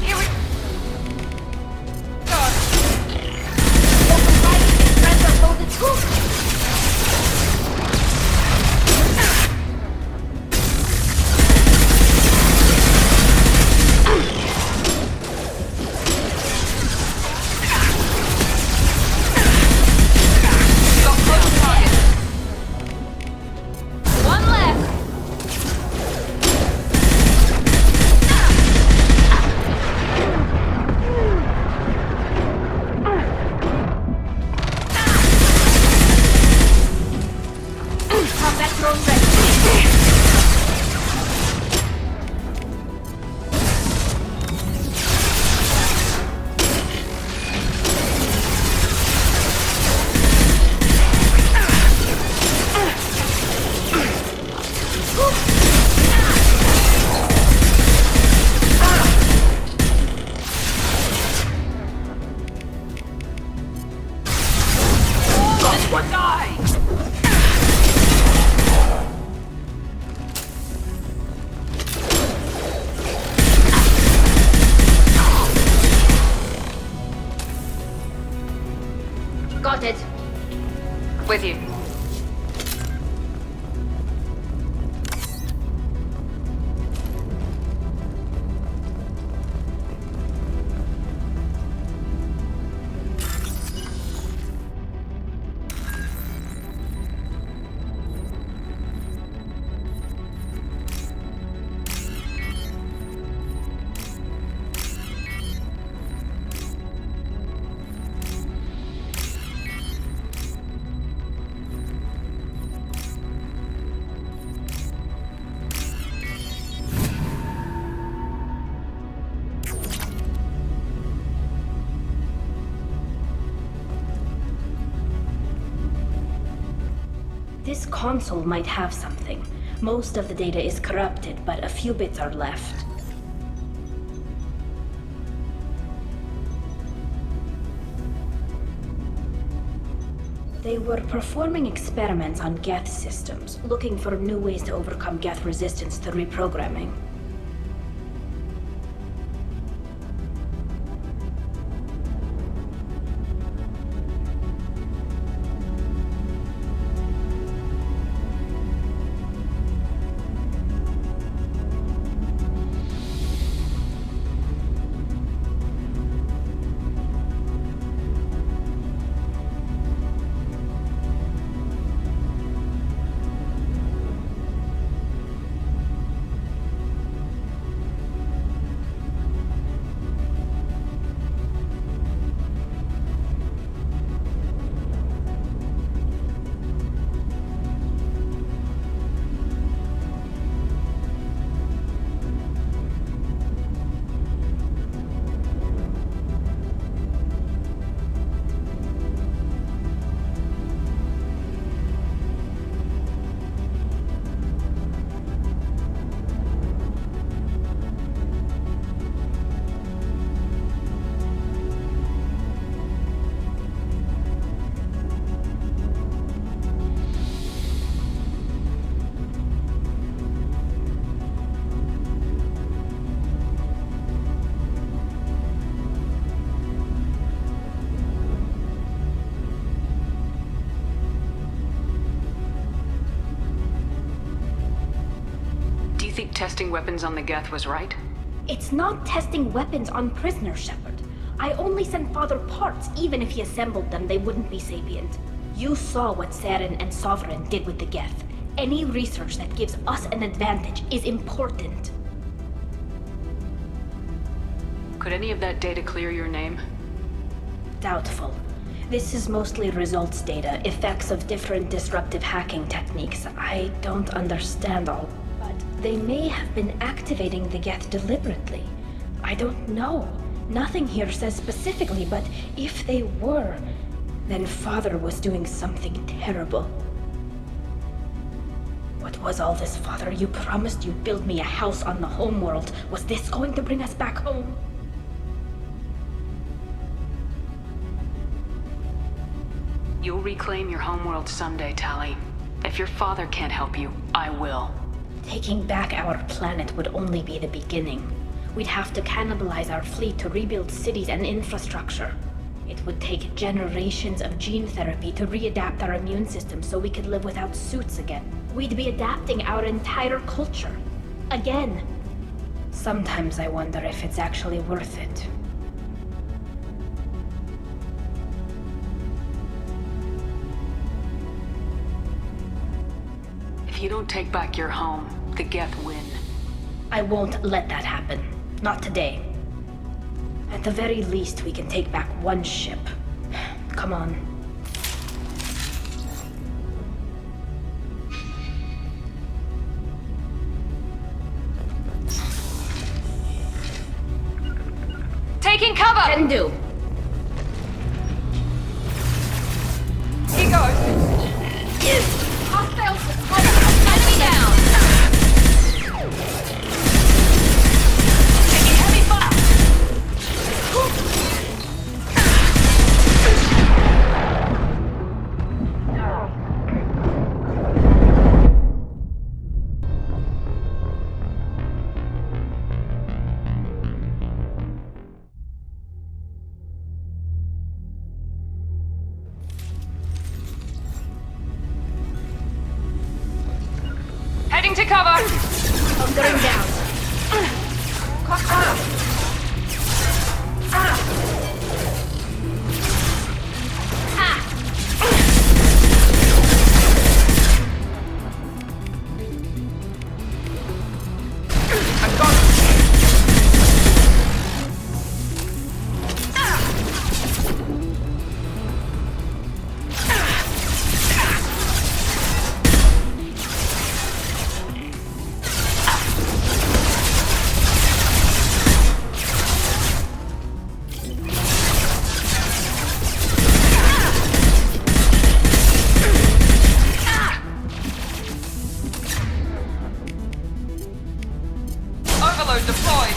Here we go! Open fire. Friends are loaded too. With you. This console might have something. Most of the data is corrupted, but a few bits are left. They were performing experiments on Geth systems, looking for new ways to overcome Geth resistance to reprogramming. Think testing weapons on the Geth was right? It's not testing weapons on prisoners, Shepard. I only sent Father parts. Even if he assembled them, they wouldn't be sapient. You saw what Saren and Sovereign did with the Geth. Any research that gives us an advantage is important. Could any of that data clear your name? Doubtful. This is mostly results data, effects of different disruptive hacking techniques. I don't understand all. They may have been activating the Geth deliberately. I don't know. Nothing here says specifically, but if they were, then Father was doing something terrible. What was all this, Father? You promised you'd build me a house on the homeworld. Was this going to bring us back home? You'll reclaim your homeworld someday, Tali. If your father can't help you, I will. Taking back our planet would only be the beginning. We'd have to cannibalize our fleet to rebuild cities and infrastructure. It would take generations of gene therapy to readapt our immune system so we could live without suits again. We'd be adapting our entire culture. Again. Sometimes I wonder if it's actually worth it. If you don't take back your home, the Geth win. I won't let that happen. Not today. At the very least, we can take back one ship. Come on. Taking cover! Can do. Here goes. Hostiles enemy down. Taking heavy fire. cover! Hunkering down. Overload deployed!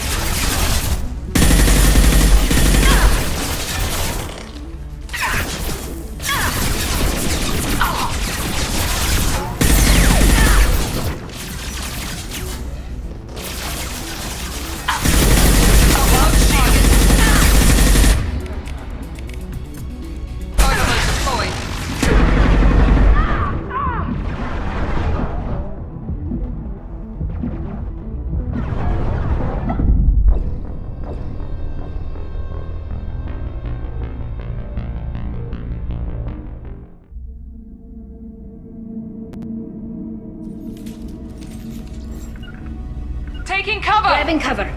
Taking cover! Grabbing cover.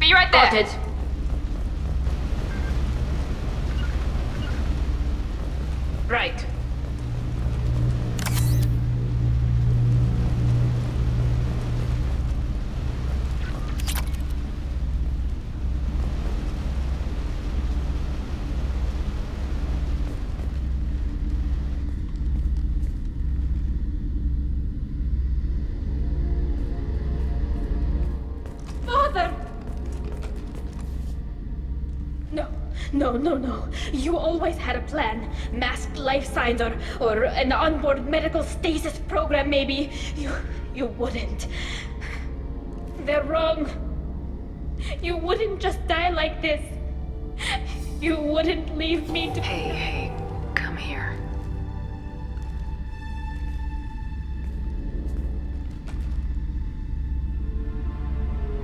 Be right there! Spotted. Right. Father! No. You always had a plan. Masked life signs or an onboard medical stasis program, maybe. You wouldn't. They're wrong. You wouldn't just die like this. You wouldn't leave me to... Hey, come here.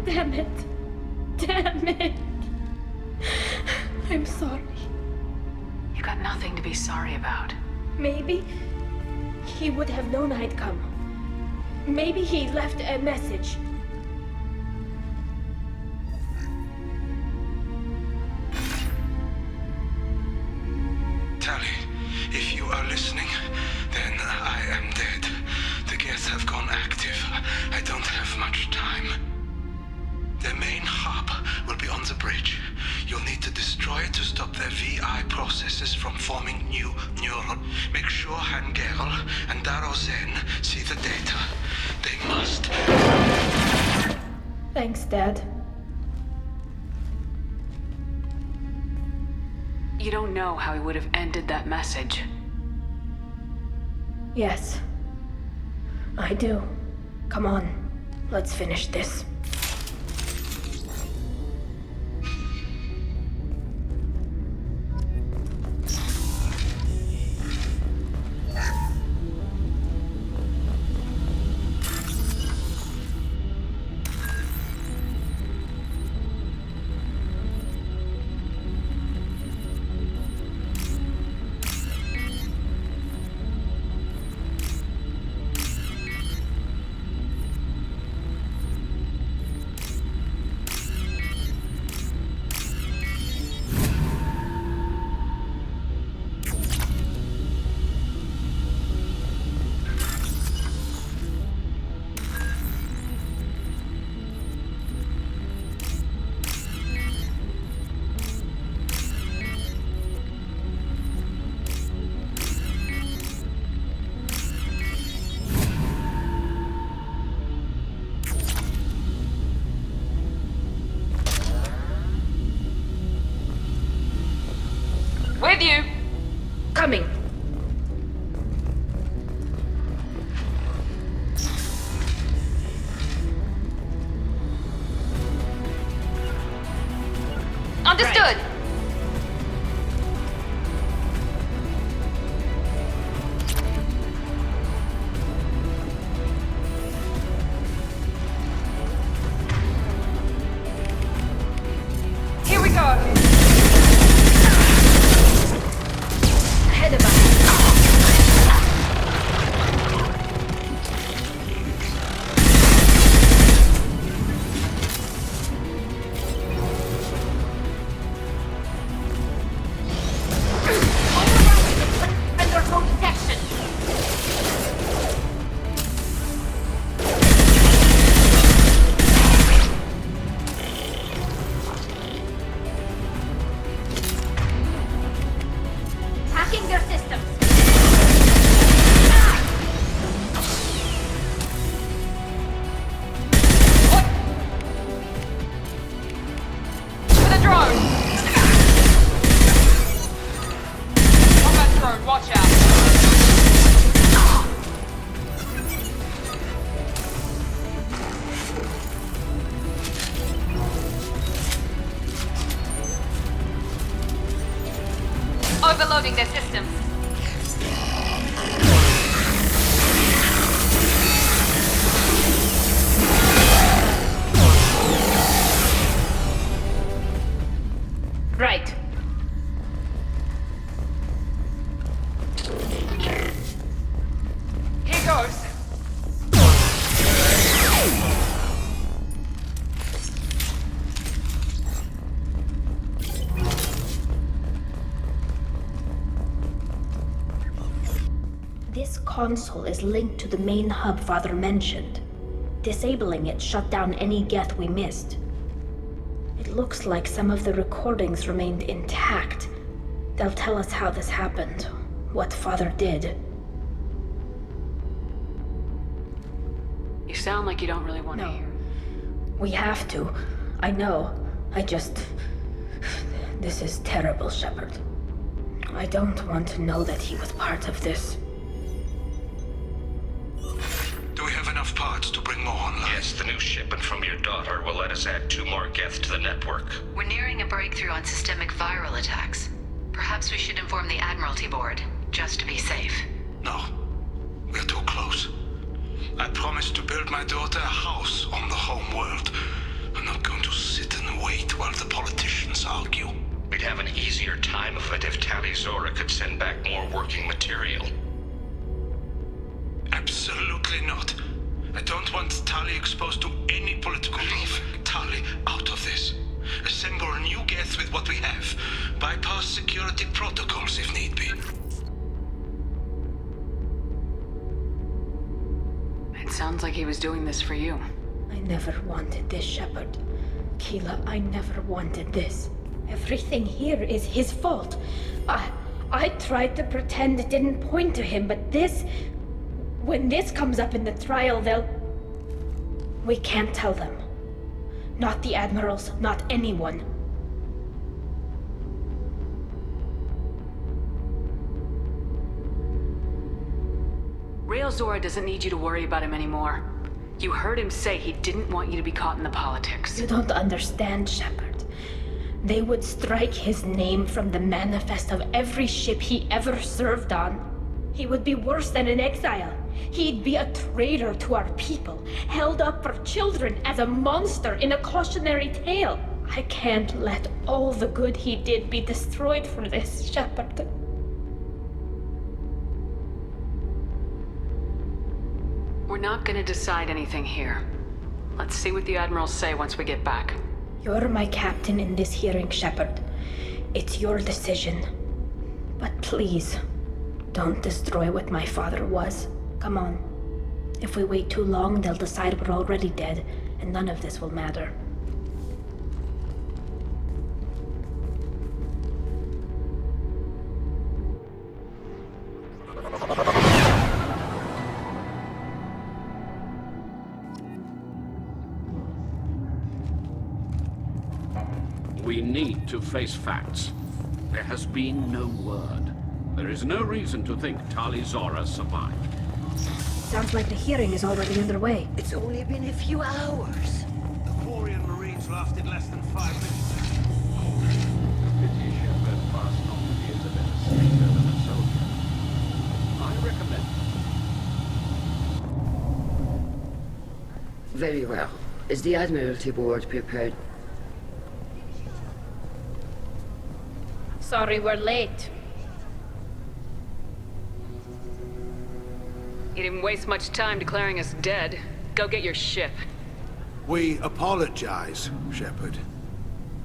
Damn it. I'm sorry. You got nothing to be sorry about. Maybe he would have known I'd come. Maybe he left a message. Tally, if you are listening, then I am dead. The Geth have gone active. I don't have much time. Their main hub will be on the bridge. You'll need to destroy it to stop their VI processes from forming new neuron. Make sure Hangel and Daro Zen see the data. They must. Thanks, Dad. You don't know how he would have ended that message. Yes. I do. Come on, let's finish this. With you! Coming! Understood! Right. Here we go! Ahead of us. Under protection! Hacking their systems. With a drone! Combat drone, watch out! Overloading their systems. Right. Here goes. This console is linked to the main hub Father mentioned. Disabling it shut down any geth we missed. It looks like some of the recordings remained intact. They'll tell us how this happened, what Father did. You sound like you don't really want to hear. We have to. I know. This is terrible, Shepard. I don't want to know that he was part of this. Do we have enough parts to bring more online? Yes, the new shipment from your daughter will let us add 2 more geth to the network. We're nearing a breakthrough on systemic viral attacks. Perhaps we should inform the Admiralty Board, just to be safe. No. We're too close. I promised to build my daughter a house on the home world. I'm not going to sit and wait while the politicians argue. We'd have an easier time of it if Tali Zora could send back more working material. Absolutely not. I don't want Tali exposed to any political beef. Tali, out of this. Assemble new geth with what we have. Bypass security protocols if need be. It sounds like he was doing this for you. I never wanted this, Shepard. Keela, I never wanted this. Everything here is his fault. I tried to pretend it didn't point to him, but this... When this comes up in the trial, they'll... We can't tell them. Not the admirals, not anyone. Rail Zora doesn't need you to worry about him anymore. You heard him say he didn't want you to be caught in the politics. You don't understand, Shepard. They would strike his name from the manifest of every ship he ever served on. He would be worse than an exile. He'd be a traitor to our people, held up for children as a monster in a cautionary tale. I can't let all the good he did be destroyed for this, Shepard. We're not gonna decide anything here. Let's see what the Admirals say once we get back. You're my captain in this hearing, Shepard. It's your decision. But please, don't destroy what my father was. Come on. If we wait too long, they'll decide we're already dead, and none of this will matter. We need to face facts. There has been no word. There is no reason to think Tali Zora survived. Sounds like the hearing is already underway. It's only been a few hours. The Quarian Marines lasted less than 5 minutes. Pity Shepard passed Normandy is a better speaker than a soldier. I recommend it. Very well. Is the Admiralty Board prepared? Sorry we're late. You didn't waste much time declaring us dead. Go get your ship. We apologize, Shepard.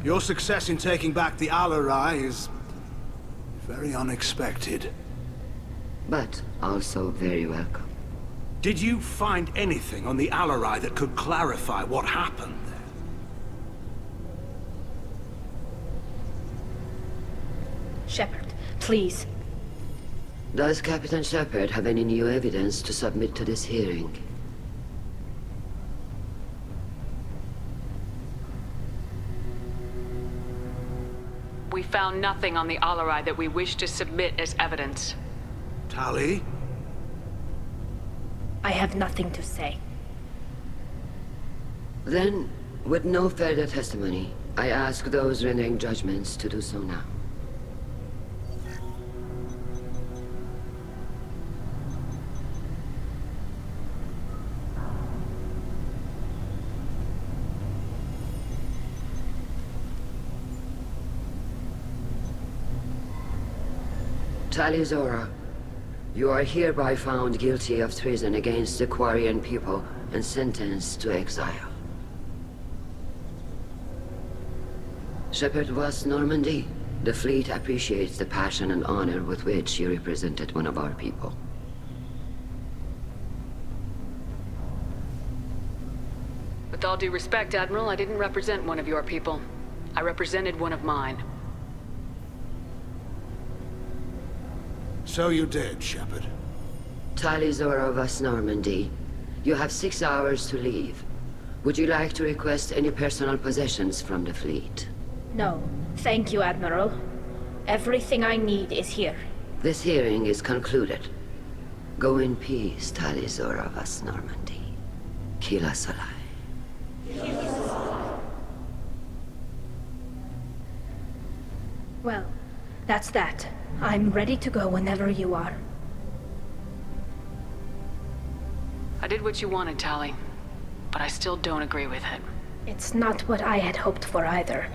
Your success in taking back the Alarai is very unexpected. But also very welcome. Did you find anything on the Alarai that could clarify what happened there? Shepard, please. Does Captain Shepard have any new evidence to submit to this hearing? We found nothing on the Alarai that we wish to submit as evidence. Tali? I have nothing to say. Then, with no further testimony, I ask those rendering judgments to do so now. Tali Zora, you are hereby found guilty of treason against the Quarian people and sentenced to exile. Shepard was Normandy. The fleet appreciates the passion and honor with which you represented one of our people. With all due respect, Admiral, I didn't represent one of your people. I represented one of mine. So you did, Shepard. Tali Zora was Normandy. You have 6 hours to leave. Would you like to request any personal possessions from the fleet? No, thank you, Admiral. Everything I need is here. This hearing is concluded. Go in peace, Tali Zora was Normandy. Kila Solai. Well, that's that. I'm ready to go whenever you are. I did what you wanted, Tali, but I still don't agree with it. It's not what I had hoped for either.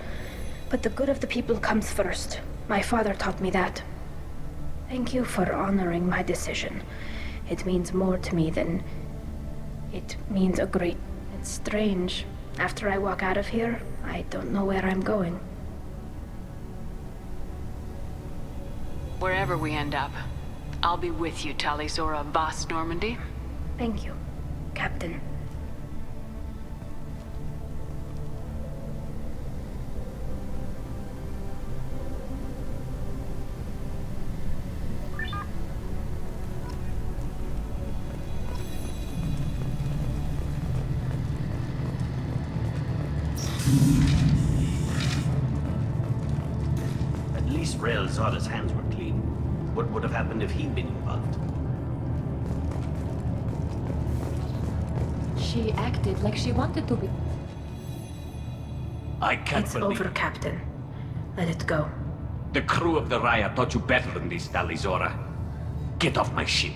But the good of the people comes first. My father taught me that. Thank you for honoring my decision. It means more to me than... It means a great... It's strange. After I walk out of here, I don't know where I'm going. Wherever we end up, I'll be with you, Tali Zora Vas Normandy. Thank you, Captain. At least Rail Zora's hands were clean. What would have happened if he'd been involved? She acted like she wanted to be. I can't It's believe over, Captain. Let it go. the crew of the Raya taught you better than this, Talizora. Get off my ship.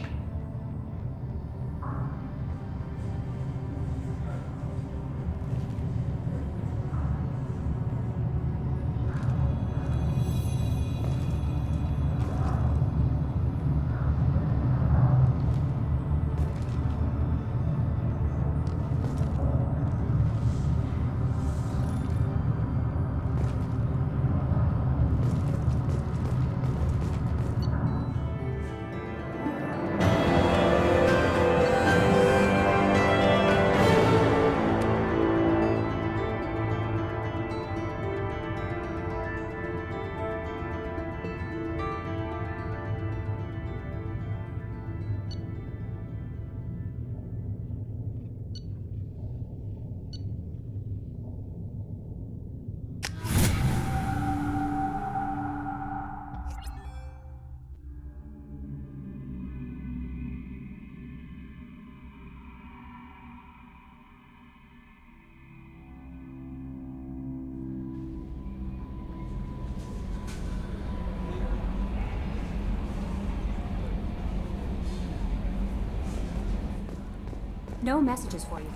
No messages for you.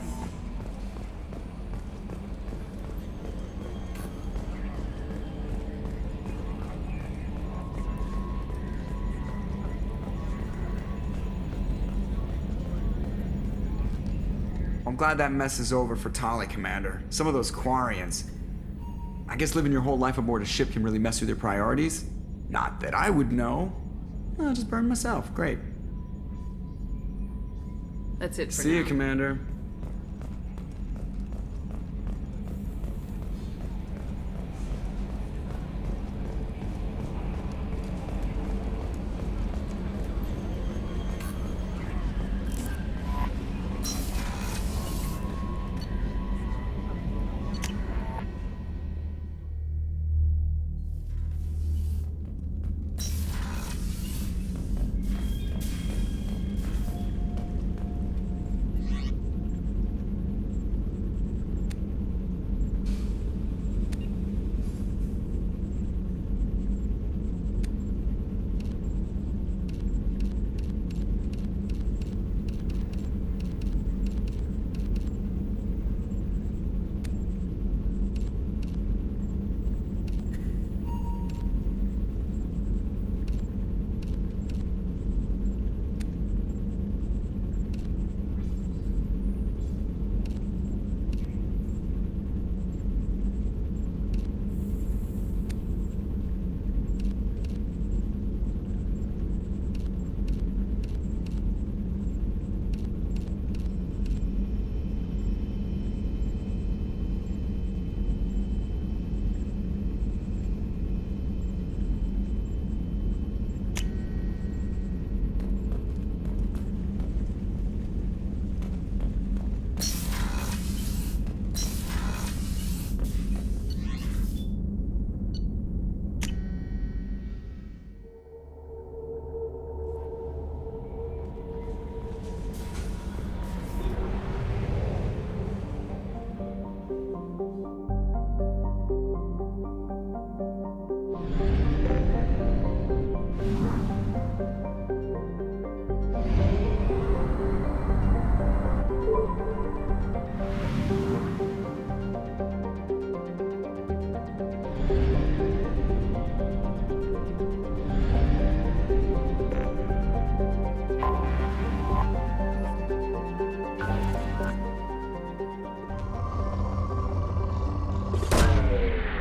I'm glad that mess is over for Tali, Commander. Some of those Quarians. I guess living your whole life aboard a ship can really mess with your priorities. Not that I would know. I'll just burn myself. Great. That's it for See now. you, Commander.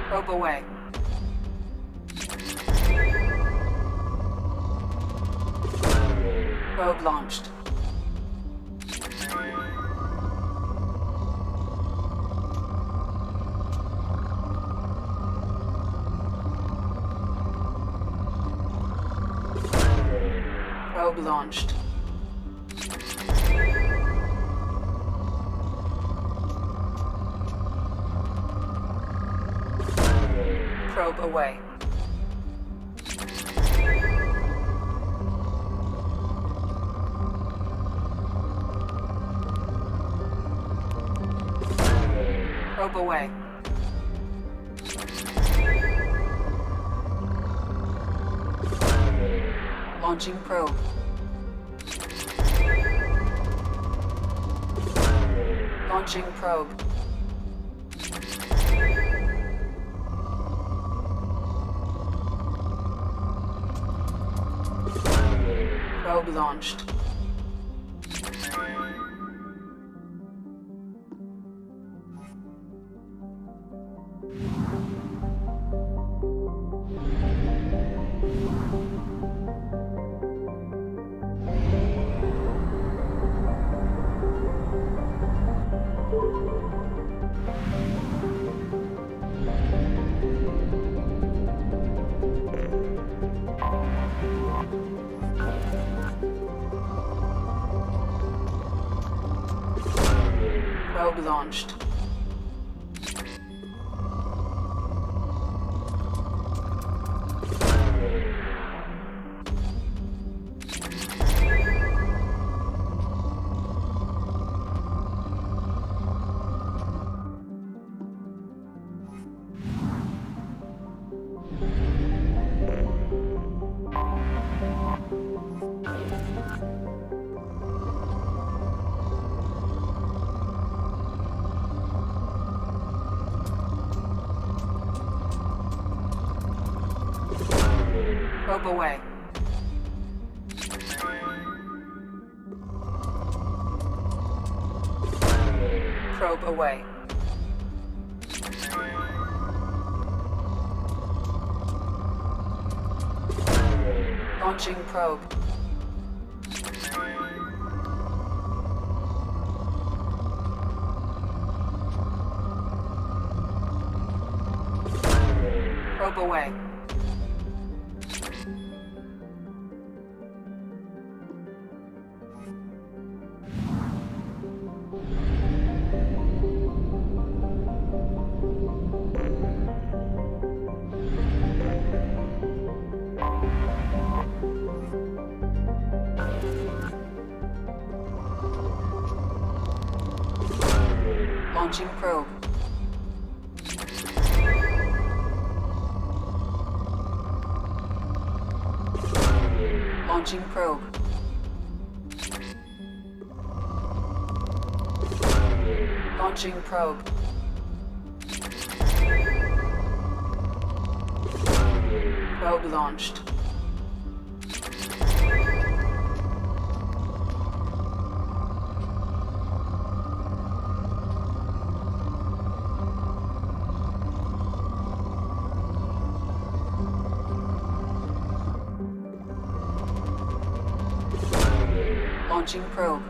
Probe away. Probe launched. Probe launched. Probe away. Probe away. Launching probe. Launching probe. Probe launched. Probe launched. Probe away. Probe away. Launching probe. Probe away. Launching probe. Launching probe. Launching probe. Probe launched. Launching probe.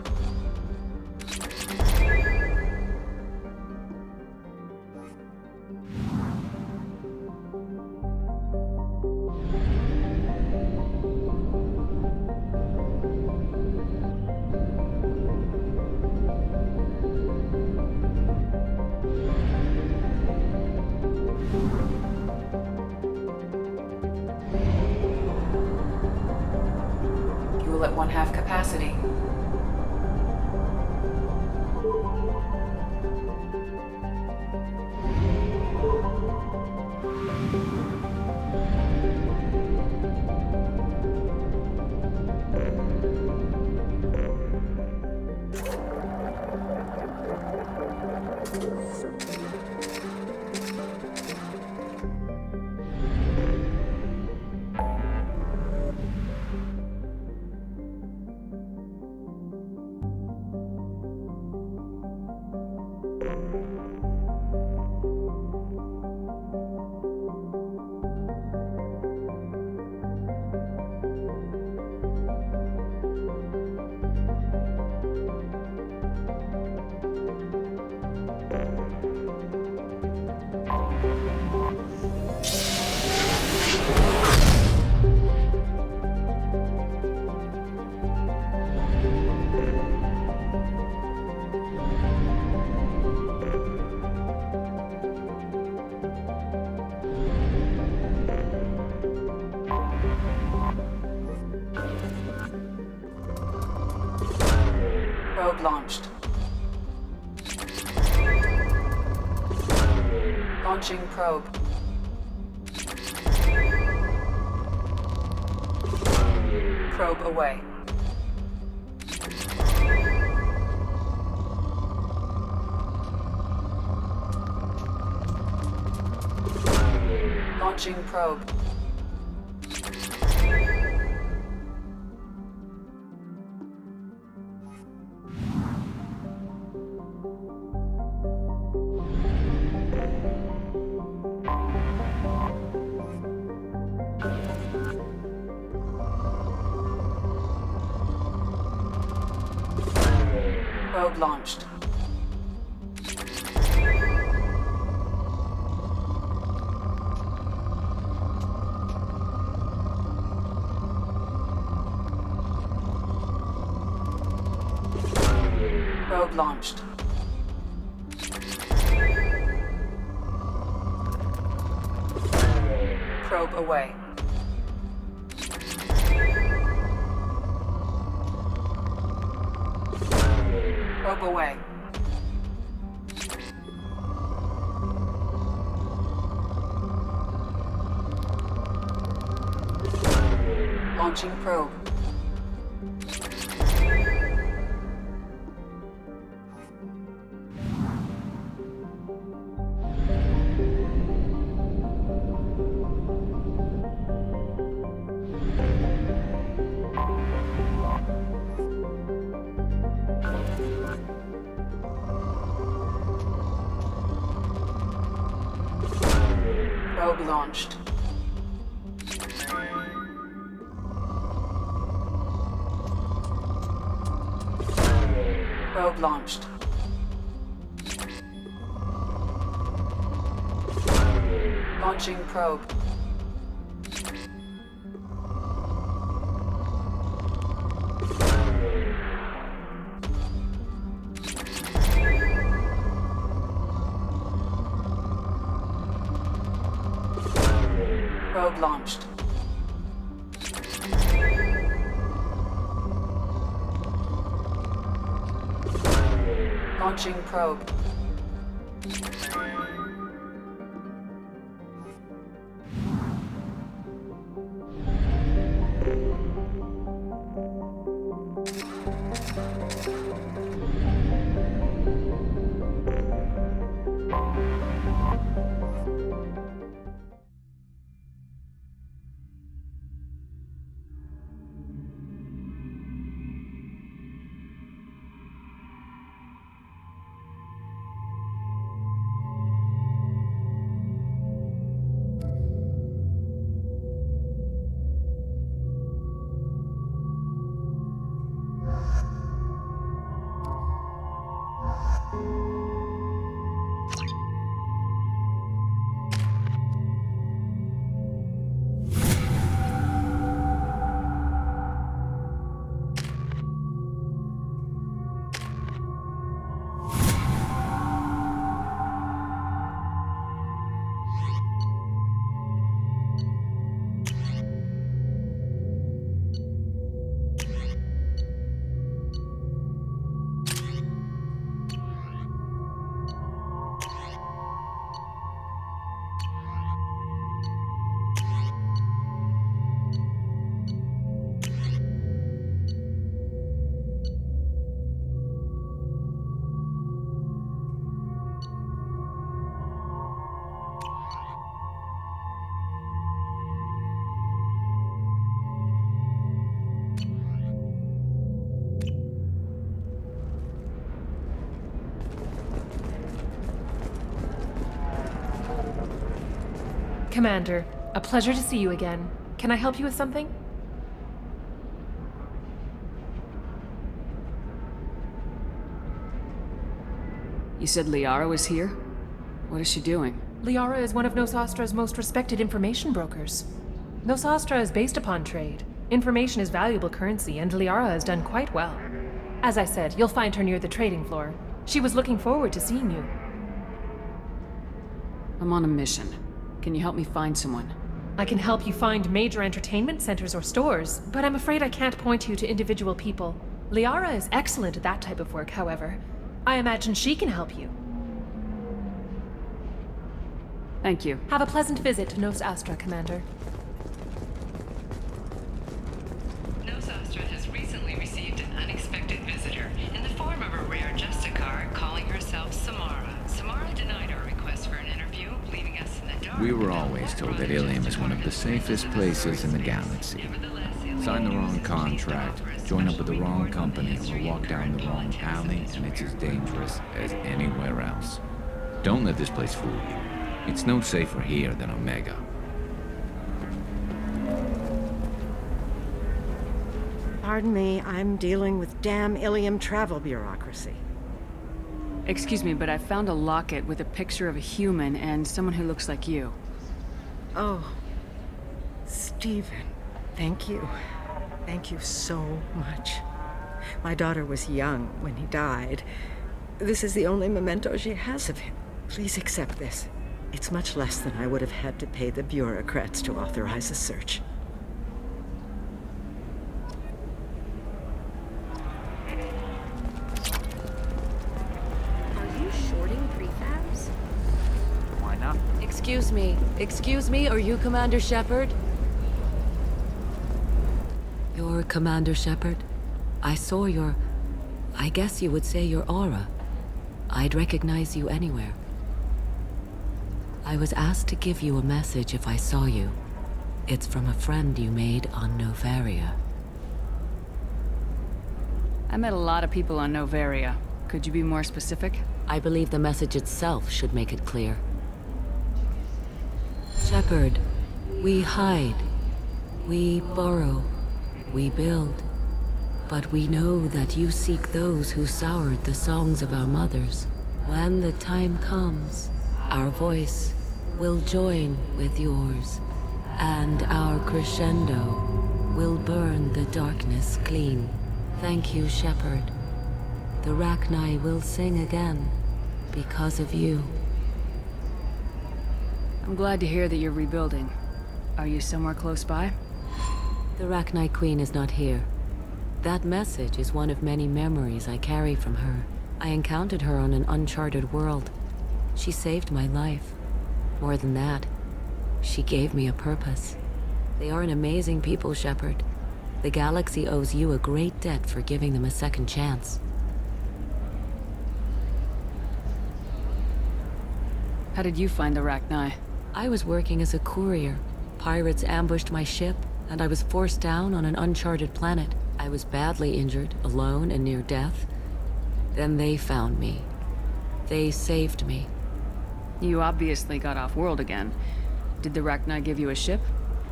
Fuel at 1/2 capacity. Probe launched. Launching probe. Probe away. Launching probe. Probe launched. Probe launched. Probe away. Probe away. Launching probe. Probe launched. Probe launched. Launching probe. Probe launched. Launching probe. Commander, a pleasure to see you again. Can I help you with something? You said Liara was here? What is she doing? Liara is one of Nosastra's most respected information brokers. Nosastra is based upon trade. Information is valuable currency, and Liara has done quite well. As I said, you'll find her near the trading floor. She was looking forward to seeing you. I'm on a mission. Can you help me find someone? I can help you find major entertainment centers or stores, but I'm afraid I can't point you to individual people. Liara is excellent at that type of work, however. I imagine she can help you. Thank you. Have a pleasant visit to Nos Astra, Commander. Nos Astra has recently received an unexpected visitor in the form of a rare Justicar calling herself Samara. Samara denied our request for an interview, leaving us in the dark. We were always told that Ilium is one of the safest places in the galaxy. Sign the wrong contract, join up with the wrong company, or walk down the wrong alley, and it's as dangerous as anywhere else. Don't let this place fool you. It's no safer here than Omega. Pardon me, I'm dealing with damn Ilium travel bureaucracy. Excuse me, but I found a locket with a picture of a human and someone who looks like you. Oh, Stephen, thank you. Thank you so much. My daughter was young when he died. This is the only memento she has of him. Please accept this. It's much less than I would have had to pay the bureaucrats to authorize a search. Are you shorting prefabs? Why not? Excuse me, are you Commander Shepard? You're Commander Shepard? I saw I guess you would say your aura. I'd recognize you anywhere. I was asked to give you a message if I saw you. It's from a friend you made on Novaria. I met a lot of people on Novaria. Could you be more specific? I believe the message itself should make it clear. Shepard, we hide. We borrow. We build. But we know that you seek those who soured the songs of our mothers. When the time comes, our voice will join with yours, and our crescendo will burn the darkness clean. Thank you, Shepard. The Rachni will sing again because of you. I'm glad to hear that you're rebuilding. Are you somewhere close by? The Rachni Queen is not here. That message is one of many memories I carry from her. I encountered her on an uncharted world. She saved my life. More than that, she gave me a purpose. They are an amazing people, Shepard. The galaxy owes you a great debt for giving them a second chance. How did you find the Rachni? I was working as a courier. Pirates ambushed my ship, and I was forced down on an uncharted planet. I was badly injured, alone and near death. Then they found me. They saved me. You obviously got off-world again. Did the Rachni give you a ship?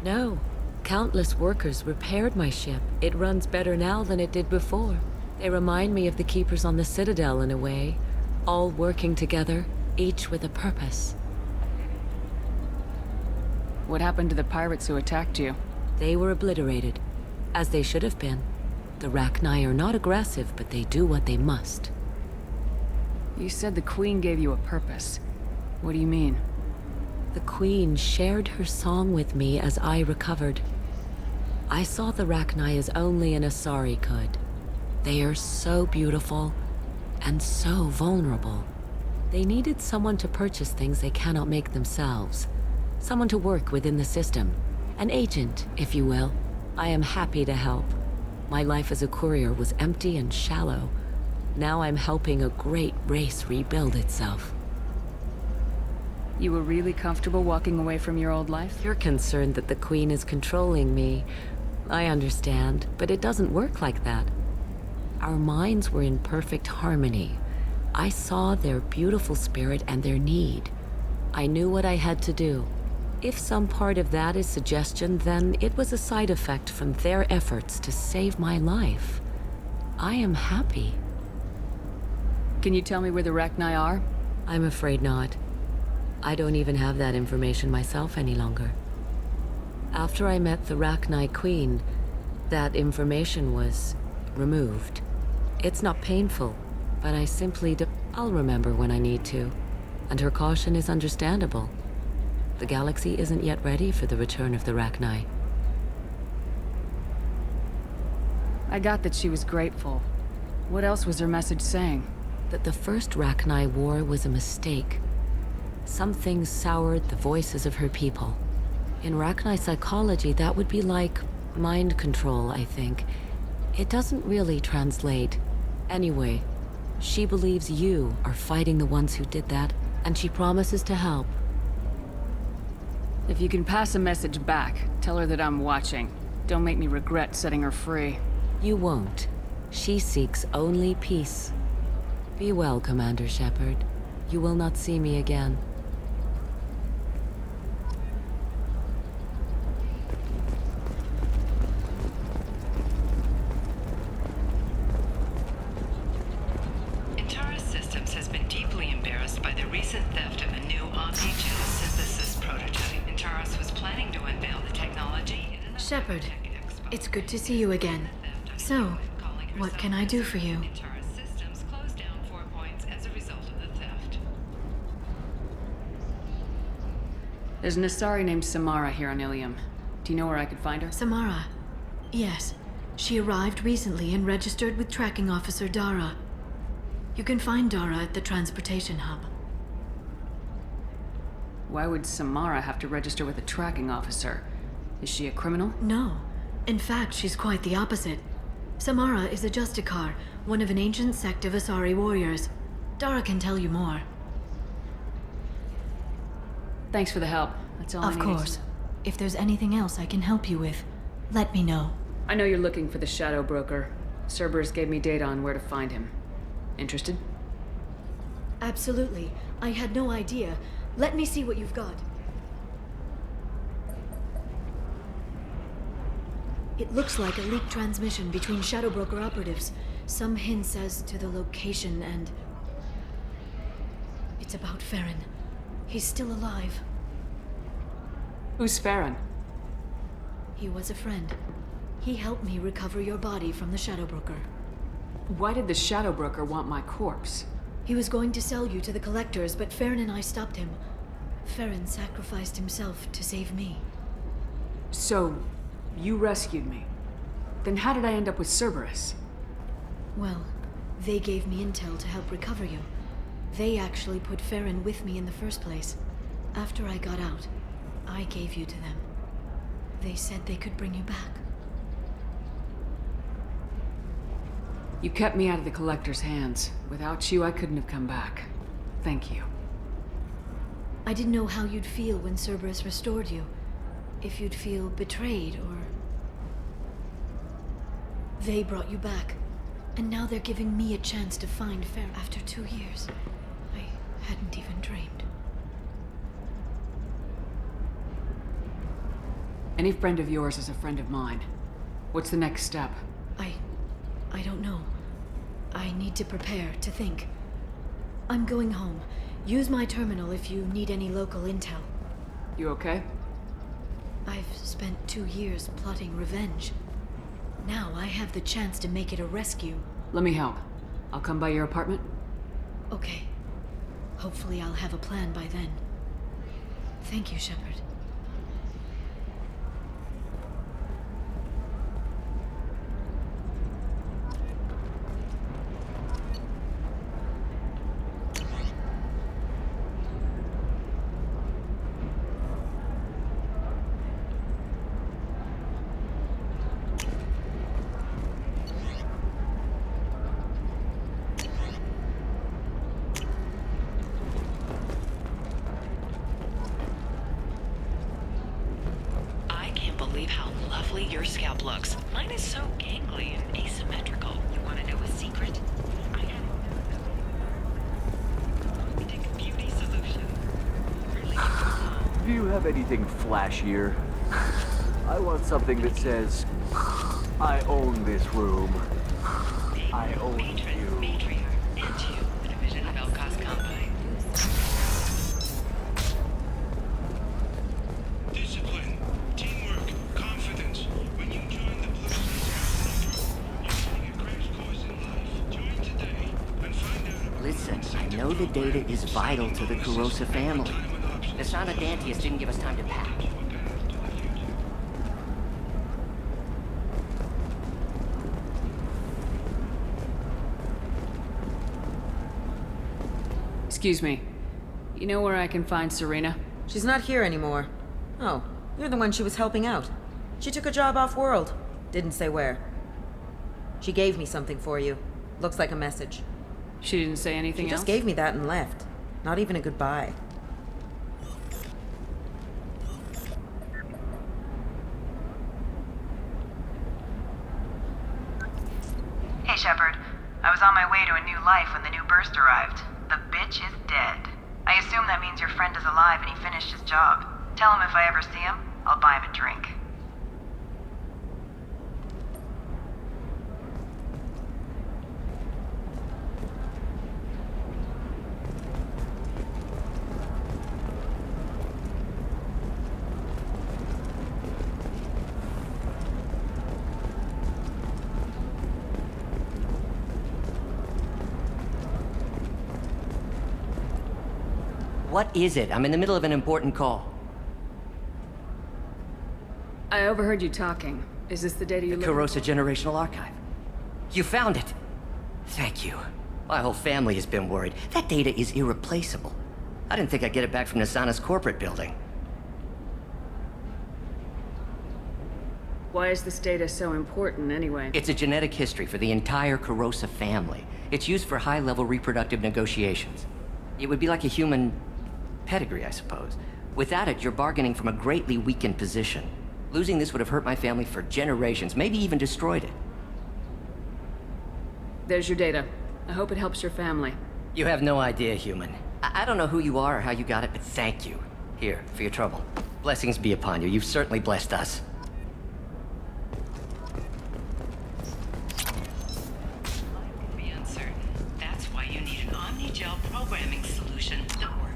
No. Countless workers repaired my ship. It runs better now than it did before. They remind me of the Keepers on the Citadel in a way. All working together, each with a purpose. What happened to the pirates who attacked you? They were obliterated, as they should have been. The Rachni are not aggressive, but they do what they must. You said the Queen gave you a purpose. What do you mean? The Queen shared her song with me as I recovered. I saw the Rachni as only an Asari could. They are so beautiful and so vulnerable. They needed someone to purchase things they cannot make themselves. Someone to work within the system. An agent, if you will. I am happy to help. My life as a courier was empty and shallow. Now I'm helping a great race rebuild itself. You were really comfortable walking away from your old life? You're concerned that the Queen is controlling me. I understand, but it doesn't work like that. Our minds were in perfect harmony. I saw their beautiful spirit and their need. I knew what I had to do. If some part of that is suggestion, then it was a side effect from their efforts to save my life. I am happy. Can you tell me where the Rachni are? I'm afraid not. I don't even have that information myself any longer. After I met the Rachni Queen, that information was removed. It's not painful, but I simply I'll remember when I need to. And her caution is understandable. The galaxy isn't yet ready for the return of the Rachni. I got that she was grateful. What else was her message saying? That the first Rachni war was a mistake. Some things soured the voices of her people. In Rachni psychology, that would be like mind control, I think. It doesn't really translate. Anyway, she believes you are fighting the ones who did that, and she promises to help. If you can pass a message back, tell her that I'm watching. Don't make me regret setting her free. You won't. She seeks only peace. Be well, Commander Shepard. You will not see me again. Intara Systems has been deeply embarrassed by the recent theft of a new omni-gel synthesis prototype. Intaros was planning to unveil the technology in an Shepard, it's good to see you again. So, what can I do for you? Intara Systems closed down 4 points as a result of the theft. There's an Asari named Samara here on Ilium. Do you know where I could find her? Samara. Yes. She arrived recently and registered with Tracking Officer Dara. You can find Dara at the transportation hub. Why would Samara have to register with a tracking officer? Is she a criminal? No. In fact, she's quite the opposite. Samara is a Justicar, one of an ancient sect of Asari warriors. Dara can tell you more. Thanks for the help. That's all I need. Of course. If there's anything else I can help you with, let me know. I know you're looking for the Shadow Broker. Cerberus gave me data on where to find him. Interested? Absolutely. I had no idea. Let me see what you've got. It looks like a leaked transmission between Shadow Broker operatives. Some hints as to the location and... It's about Farron. He's still alive. Who's Farron? He was a friend. He helped me recover your body from the Shadow Broker. Why did the Shadow Broker want my corpse? He was going to sell you to the Collectors, but Farron and I stopped him. Farron sacrificed himself to save me. So, you rescued me. Then how did I end up with Cerberus? Well, they gave me intel to help recover you. They actually put Farron with me in the first place. After I got out, I gave you to them. They said they could bring you back. You kept me out of the Collector's hands. Without you, I couldn't have come back. Thank you. I didn't know how you'd feel when Cerberus restored you. If you'd feel betrayed, or... They brought you back. And now they're giving me a chance to find Farron after 2 years. I hadn't even dreamed. Any friend of yours is a friend of mine. What's the next step? I don't know. I need to prepare, to think. I'm going home. Use my terminal if you need any local intel. You okay? I've spent 2 years plotting revenge. Now I have the chance to make it a rescue. Let me help. I'll come by your apartment. Okay. Hopefully I'll have a plan by then. Thank you, Shepard. Your scalp looks. Mine is so gangly and asymmetrical. You want to know a secret? I have a beauty solution. Really? Do you have anything flashier? I want something that says, I own this room. I own you. Matriarch, and you, the division of Elcos Combine. Discipline, teamwork, confidence. When you join the Blue Sensor, you're getting a crash course in life. Join today and find out. Listen, I know the data is vital to the Kurosa family. The Sana Dantius didn't give us time to pack. Excuse me. You know where I can find Serena? She's not here anymore. Oh, you're the one she was helping out. She took a job off-world. Didn't say where. She gave me something for you. Looks like a message. She didn't say anything else? She just gave me that and left. Not even a goodbye. Hey, Shepard. I was on my way to a new life when the new burst arrived. The bitch is dead. I assume that means your friend is alive and he finished his job. Tell him if I ever see him, I'll buy him a drink. What is it? I'm in the middle of an important call. I overheard you talking. Is this the data you're looking Corrosa for? Generational Archive. You found it. Thank you. My whole family has been worried. That data is irreplaceable. I didn't think I'd get it back from Nasana's corporate building. Why is this data so important, anyway? It's a genetic history for the entire Corrosa family. It's used for high-level reproductive negotiations. It would be like a human pedigree, I suppose. Without it, you're bargaining from a greatly weakened position. Losing this would have hurt my family for generations, maybe even destroyed it. There's your data. I hope it helps your family. You have no idea, human. I don't know who you are or how you got it, but thank you. Here, for your trouble. Blessings be upon you. You've certainly blessed us. Life can be uncertain. That's why you need an Omni-Gel programming solution that works.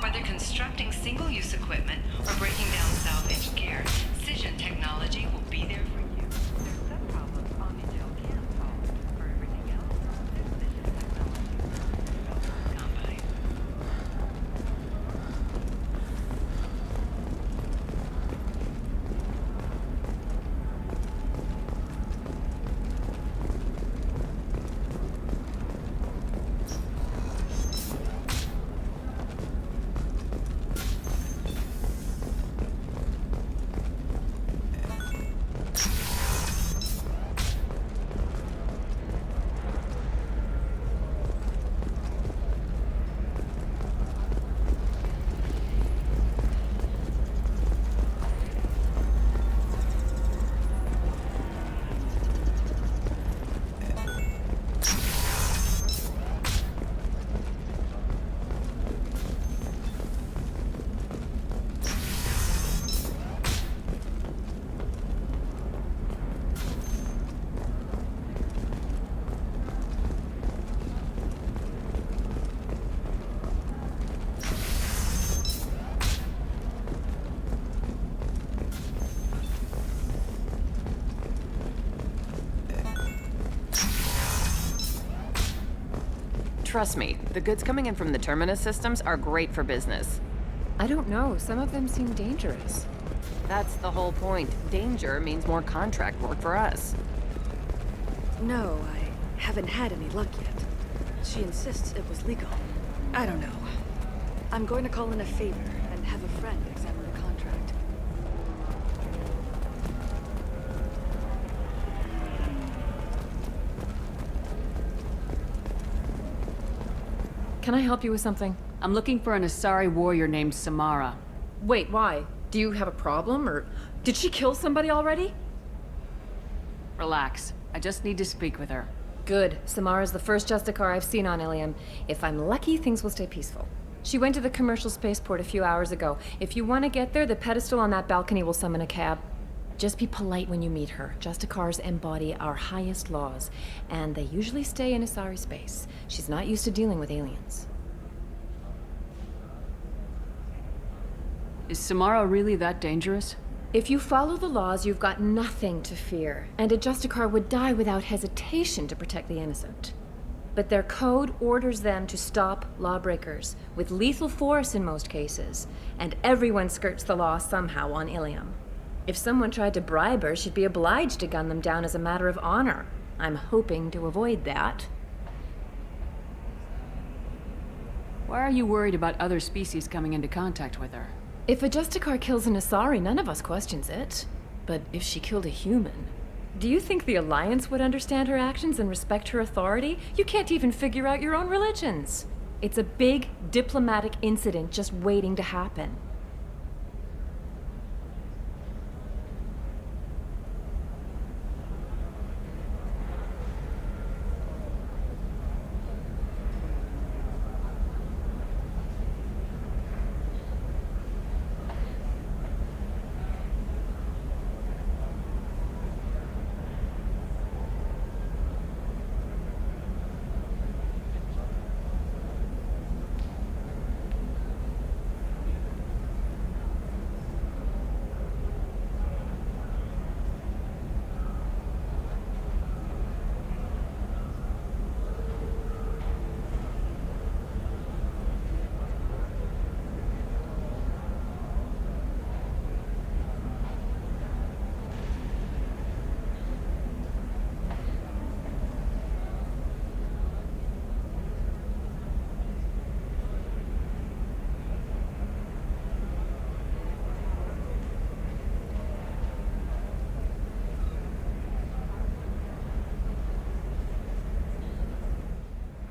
Whether constructing single-use equipment or breaking down salvaged gear, Cision technology will be there for you. There's some problems Omni-Gel can't solve. For everything else, there's Cision technology. Company. Trust me, the goods coming in from the Terminus systems are great for business. I don't know, some of them seem dangerous. That's the whole point. Danger means more contract work for us. No, I haven't had any luck yet. She insists it was legal. I don't know. I'm going to call in a favor and have a friend examine the contract. Can I help you with something? I'm looking for an Asari warrior named Samara. Wait, why? Do you have a problem, or did she kill somebody already? Relax. I just need to speak with her. Good. Samara's the first Justicar I've seen on Ilium. If I'm lucky, things will stay peaceful. She went to the commercial spaceport a few hours ago. If you want to get there, the pedestal on that balcony will summon a cab. Just be polite when you meet her. Justicars embody our highest laws, and they usually stay in Asari space. She's not used to dealing with aliens. Is Samara really that dangerous? If you follow the laws, you've got nothing to fear, and a Justicar would die without hesitation to protect the innocent. But their code orders them to stop lawbreakers, with lethal force in most cases, and everyone skirts the law somehow on Ilium. If someone tried to bribe her, she'd be obliged to gun them down as a matter of honor. I'm hoping to avoid that. Why are you worried about other species coming into contact with her? If a Justicar kills an Asari, none of us questions it. But if she killed a human... Do you think the Alliance would understand her actions and respect her authority? You can't even figure out your own religions. It's a big diplomatic incident just waiting to happen.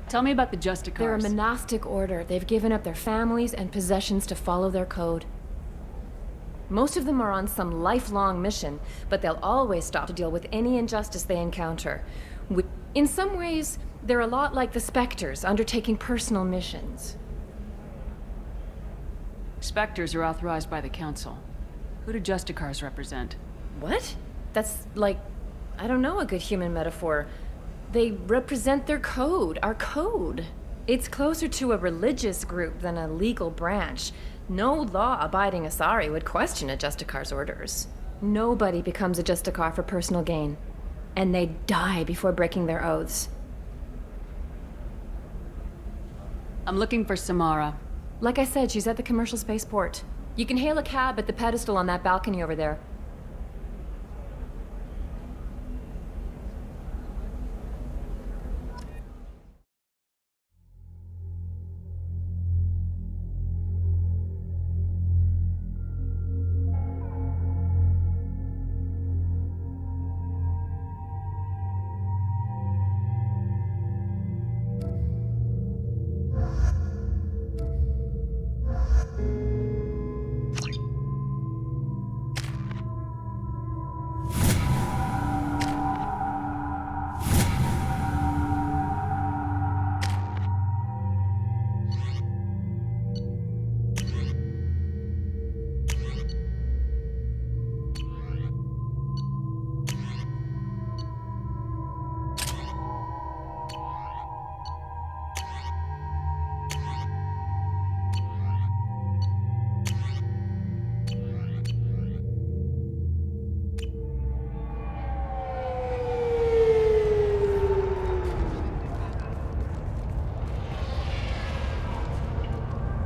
Tell me about the Justicars. They're a monastic order. They've given up their families and possessions to follow their code. Most of them are on some lifelong mission, but they'll always stop to deal with any injustice they encounter. In some ways, they're a lot like the Spectres, undertaking personal missions. Spectres are authorized by the Council. Who do Justicars represent? What? That's like, I don't know, a good human metaphor. They represent their code, our code. It's closer to a religious group than a legal branch. No law-abiding Asari would question a Justicar's orders. Nobody becomes a Justicar for personal gain. And they die before breaking their oaths. I'm looking for Samara. Like I said, she's at the commercial spaceport. You can hail a cab at the pedestal on that balcony over there.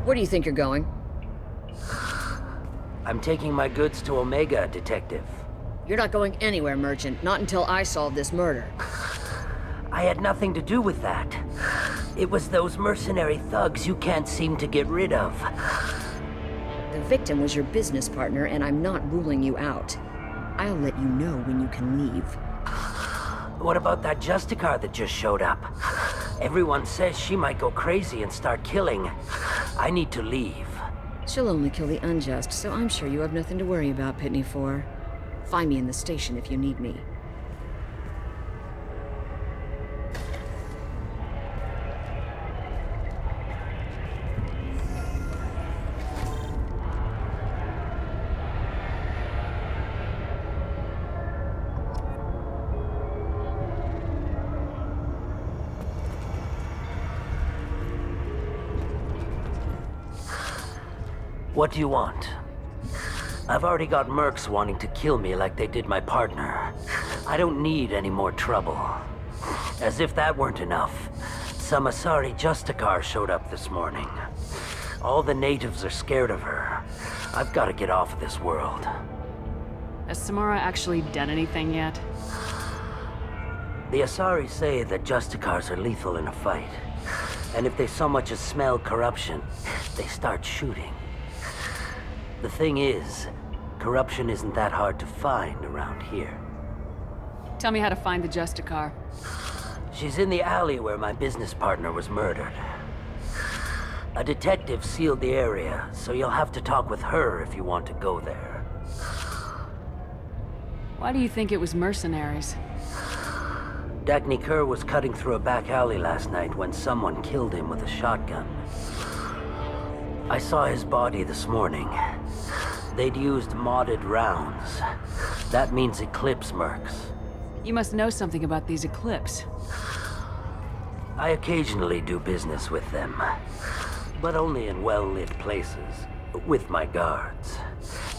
Where do you think you're going? I'm taking my goods to Omega, Detective. You're not going anywhere, Merchant. Not until I solve this murder. I had nothing to do with that. It was those mercenary thugs you can't seem to get rid of. The victim was your business partner, and I'm not ruling you out. I'll let you know when you can leave. What about that Justicar that just showed up? Everyone says she might go crazy and start killing. I need to leave. She'll only kill the unjust, so I'm sure you have nothing to worry about, Pitney 4. Find me in the station if you need me. What do you want? I've already got mercs wanting to kill me like they did my partner. I don't need any more trouble. As if that weren't enough, some Asari Justicar showed up this morning. All the natives are scared of her. I've got to get off of this world. Has Samara actually done anything yet? The Asari say that Justicars are lethal in a fight. And if they so much as smell corruption, they start shooting. The thing is, corruption isn't that hard to find around here. Tell me how to find the Justicar. She's in the alley where my business partner was murdered. A detective sealed the area, so you'll have to talk with her if you want to go there. Why do you think it was mercenaries? Dagny Kerr was cutting through a back alley last night when someone killed him with a shotgun. I saw his body this morning. They'd used modded rounds. That means Eclipse mercs. You must know something about these Eclipse. I occasionally do business with them, but only in well-lit places, with my guards,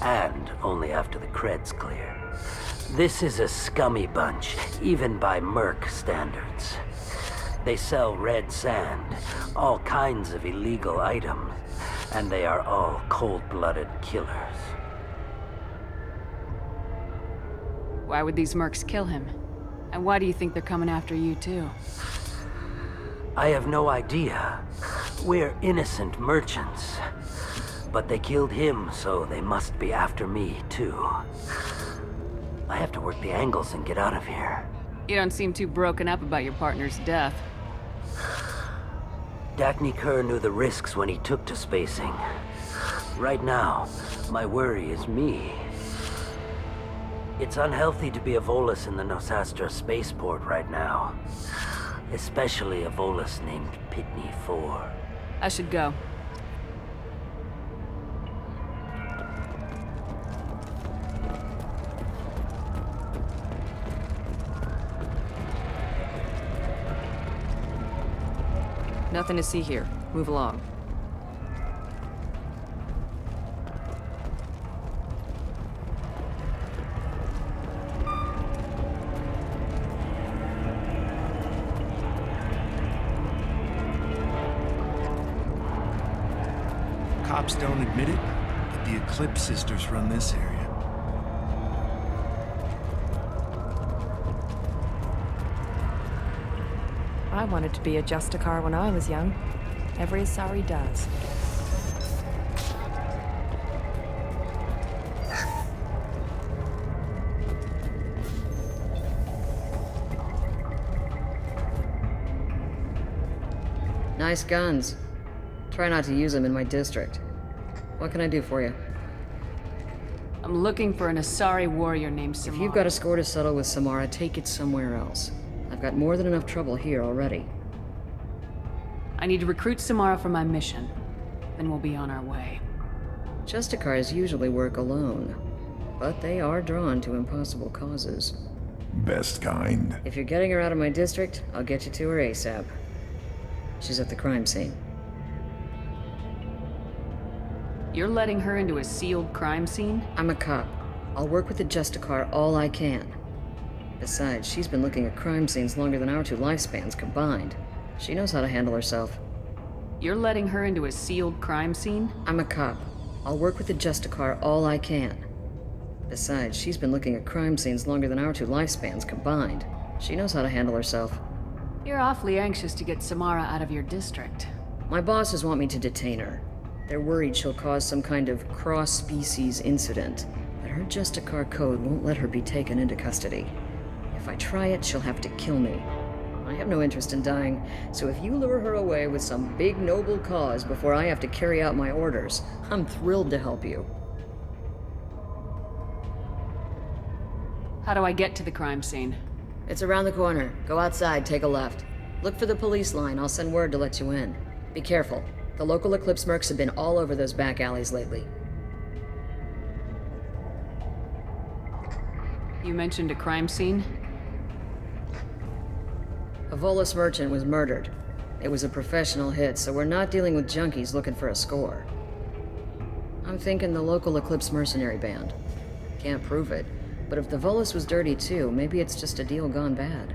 and only after the cred's clear. This is a scummy bunch, even by merc standards. They sell red sand, all kinds of illegal items, and they are all cold-blooded killers. Why would these mercs kill him? And why do you think they're coming after you too? I have no idea. We're innocent merchants. But they killed him, so they must be after me too. I have to work the angles and get out of here. You don't seem too broken up about your partner's death. Dagny Kerr knew the risks when he took to spacing. Right now, my worry is me. It's unhealthy to be a Volus in the Nosastra spaceport right now. Especially a Volus named Pitney 4. I should go. Nothing to see here. Move along. Cops don't admit it, but the Eclipse sisters run this area. I wanted to be a Justicar when I was young. Every Asari does. Nice guns. Try not to use them in my district. What can I do for you? I'm looking for an Asari warrior named Samara. If you've got a score to settle with Samara, take it somewhere else. I've got more than enough trouble here already. I need to recruit Samara for my mission. Then we'll be on our way. Justicars usually work alone, but they are drawn to impossible causes. Best kind. If you're getting her out of my district, I'll get you to her ASAP. She's at the crime scene. You're letting her into a sealed crime scene? I'm a cop. I'll work with the Justicar all I can. Besides, she's been looking at crime scenes longer than our two lifespans combined. She knows how to handle herself. You're letting her into a sealed crime scene? I'm a cop. I'll work with the Justicar all I can. Besides, she's been looking at crime scenes longer than our two lifespans combined. She knows how to handle herself. You're awfully anxious to get Samara out of your district. My bosses want me to detain her. They're worried she'll cause some kind of cross-species incident, but her Justicar code won't let her be taken into custody. If I try it, she'll have to kill me. I have no interest in dying, so if you lure her away with some big noble cause before I have to carry out my orders, I'm thrilled to help you. How do I get to the crime scene? It's around the corner. Go outside, take a left. Look for the police line. I'll send word to let you in. Be careful. The local Eclipse mercs have been all over those back alleys lately. You mentioned a crime scene? A Volus merchant was murdered. It was a professional hit, so we're not dealing with junkies looking for a score. I'm thinking the local Eclipse mercenary band. Can't prove it, but if the Volus was dirty too, maybe it's just a deal gone bad.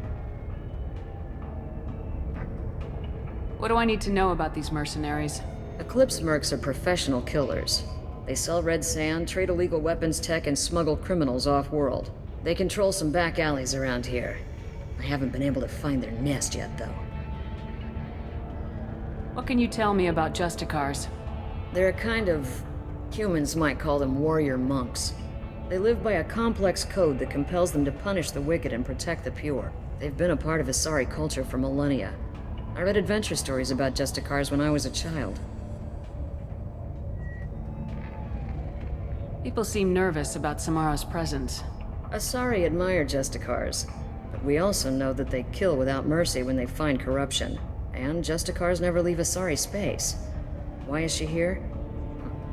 What do I need to know about these mercenaries? Eclipse mercs are professional killers. They sell red sand, trade illegal weapons tech, and smuggle criminals off-world. They control some back alleys around here. I haven't been able to find their nest yet, though. What can you tell me about Justicars? They're a kind of... humans might call them warrior monks. They live by a complex code that compels them to punish the wicked and protect the pure. They've been a part of Asari culture for millennia. I read adventure stories about Justicars when I was a child. People seem nervous about Samara's presence. Asari admire Justicars, but we also know that they kill without mercy when they find corruption. And Justicars never leave Asari space. Why is she here?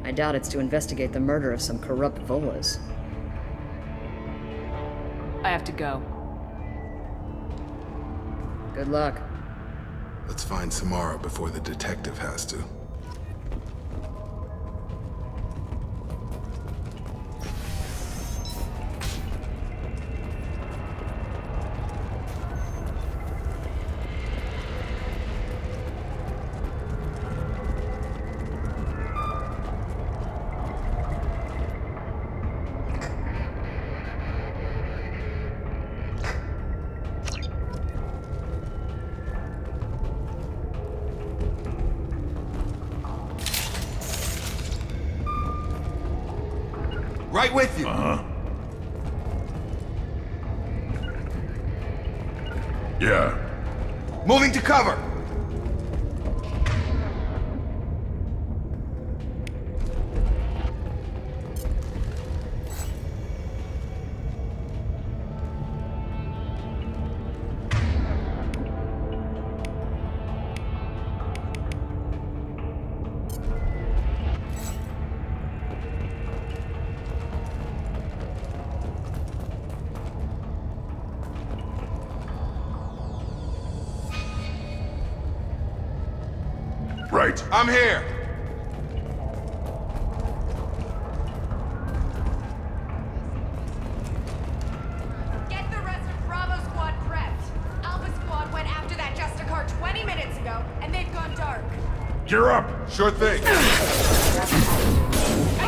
I doubt it's to investigate the murder of some corrupt Volas. I have to go. Good luck. Let's find Samara before the detective has to. Right with you. Yeah. Moving to cover. Right. I'm here. Get the rest of Bravo Squad prepped. Alpha Squad went after that Justicar 20 minutes ago, and they've gone dark. Gear up. Sure thing. A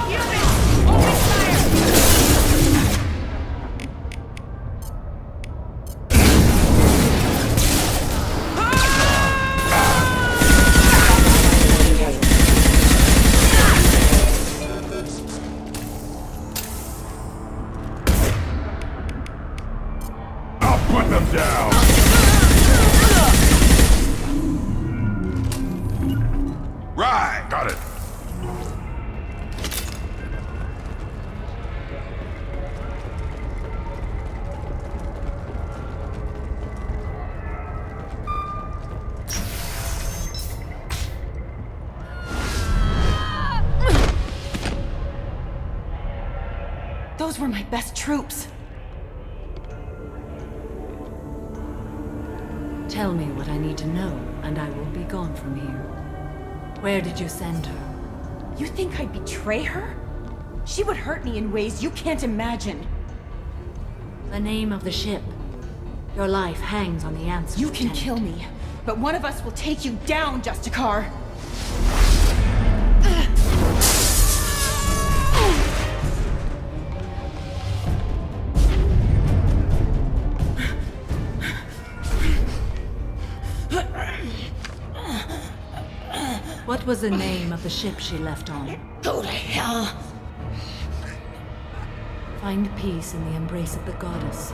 human! Open fire! Put them down! Right! Got it. Those were my best troops. Tell me what I need to know, and I will be gone from here. Where did you send her? You think I'd betray her? She would hurt me in ways you can't imagine. The name of the ship. Your life hangs on the answer. You can kill me, but one of us will take you down, Justicar. What was the name of the ship she left on? Go to hell! Find peace in the embrace of the goddess.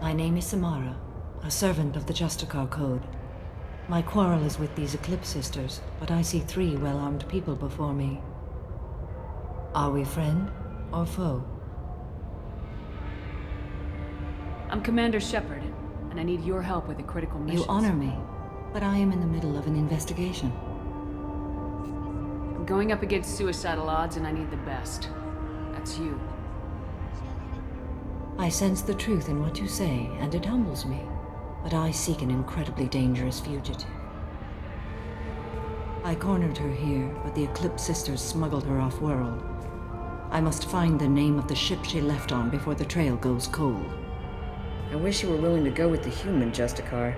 My name is Samara, a servant of the Justicar Code. My quarrel is with these Eclipse sisters, but I see 3 well-armed people before me. Are we friend or foe? I'm Commander Shepard, and I need your help with a critical mission. You honor me, but I am in the middle of an investigation. I'm going up against suicidal odds, and I need the best. That's you. I sense the truth in what you say, and it humbles me. but I seek an incredibly dangerous fugitive. I cornered her here, but the Eclipse Sisters smuggled her off-world. I must find the name of the ship she left on before the trail goes cold. I wish you were willing to go with the human, Justicar.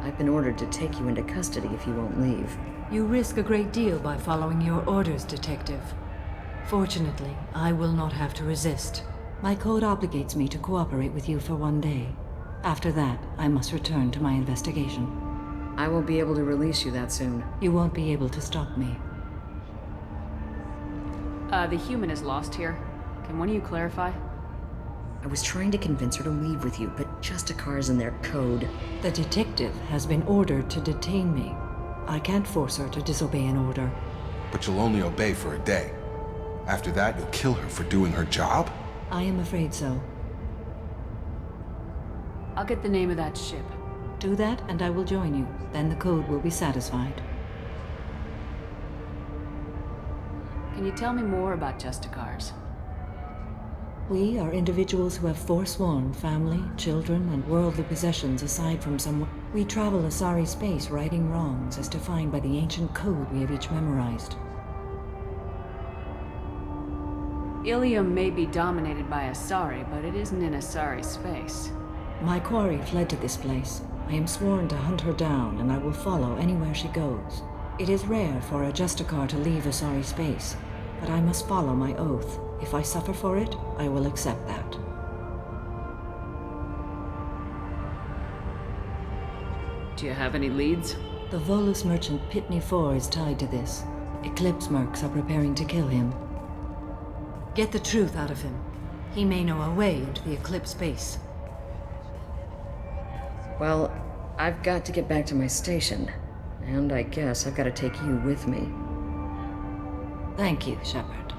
I've been ordered to take you into custody if you won't leave. You risk a great deal by following your orders, Detective. Fortunately, I will not have to resist. My code obligates me to cooperate with you for 1 day. After that, I must return to my investigation. I won't be able to release you that soon. You won't be able to stop me. The human is lost here. Can one of you clarify? I was trying to convince her to leave with you, but Justicar's in their code. The detective has been ordered to detain me. I can't force her to disobey an order. But you'll only obey for a day. After that, you'll kill her for doing her job? I am afraid so. I'll get the name of that ship. Do that, and I will join you. Then the code will be satisfied. Can you tell me more about Justicars? We are individuals who have forsworn family, children, and worldly possessions aside from someone. We travel Asari space righting wrongs as defined by the ancient code we have each memorized. Ilium may be dominated by Asari, but it isn't in Asari space. My quarry fled to this place. I am sworn to hunt her down, and I will follow anywhere she goes. It is rare for a Justicar to leave Asari space, but I must follow my oath. If I suffer for it, I will accept that. Do you have any leads? The Volus merchant Pitney 4 is tied to this. Eclipse mercs are preparing to kill him. Get the truth out of him. He may know a way into the Eclipse base. Well, I've got to get back to my station. And I guess I've got to take you with me. Thank you, Shepard.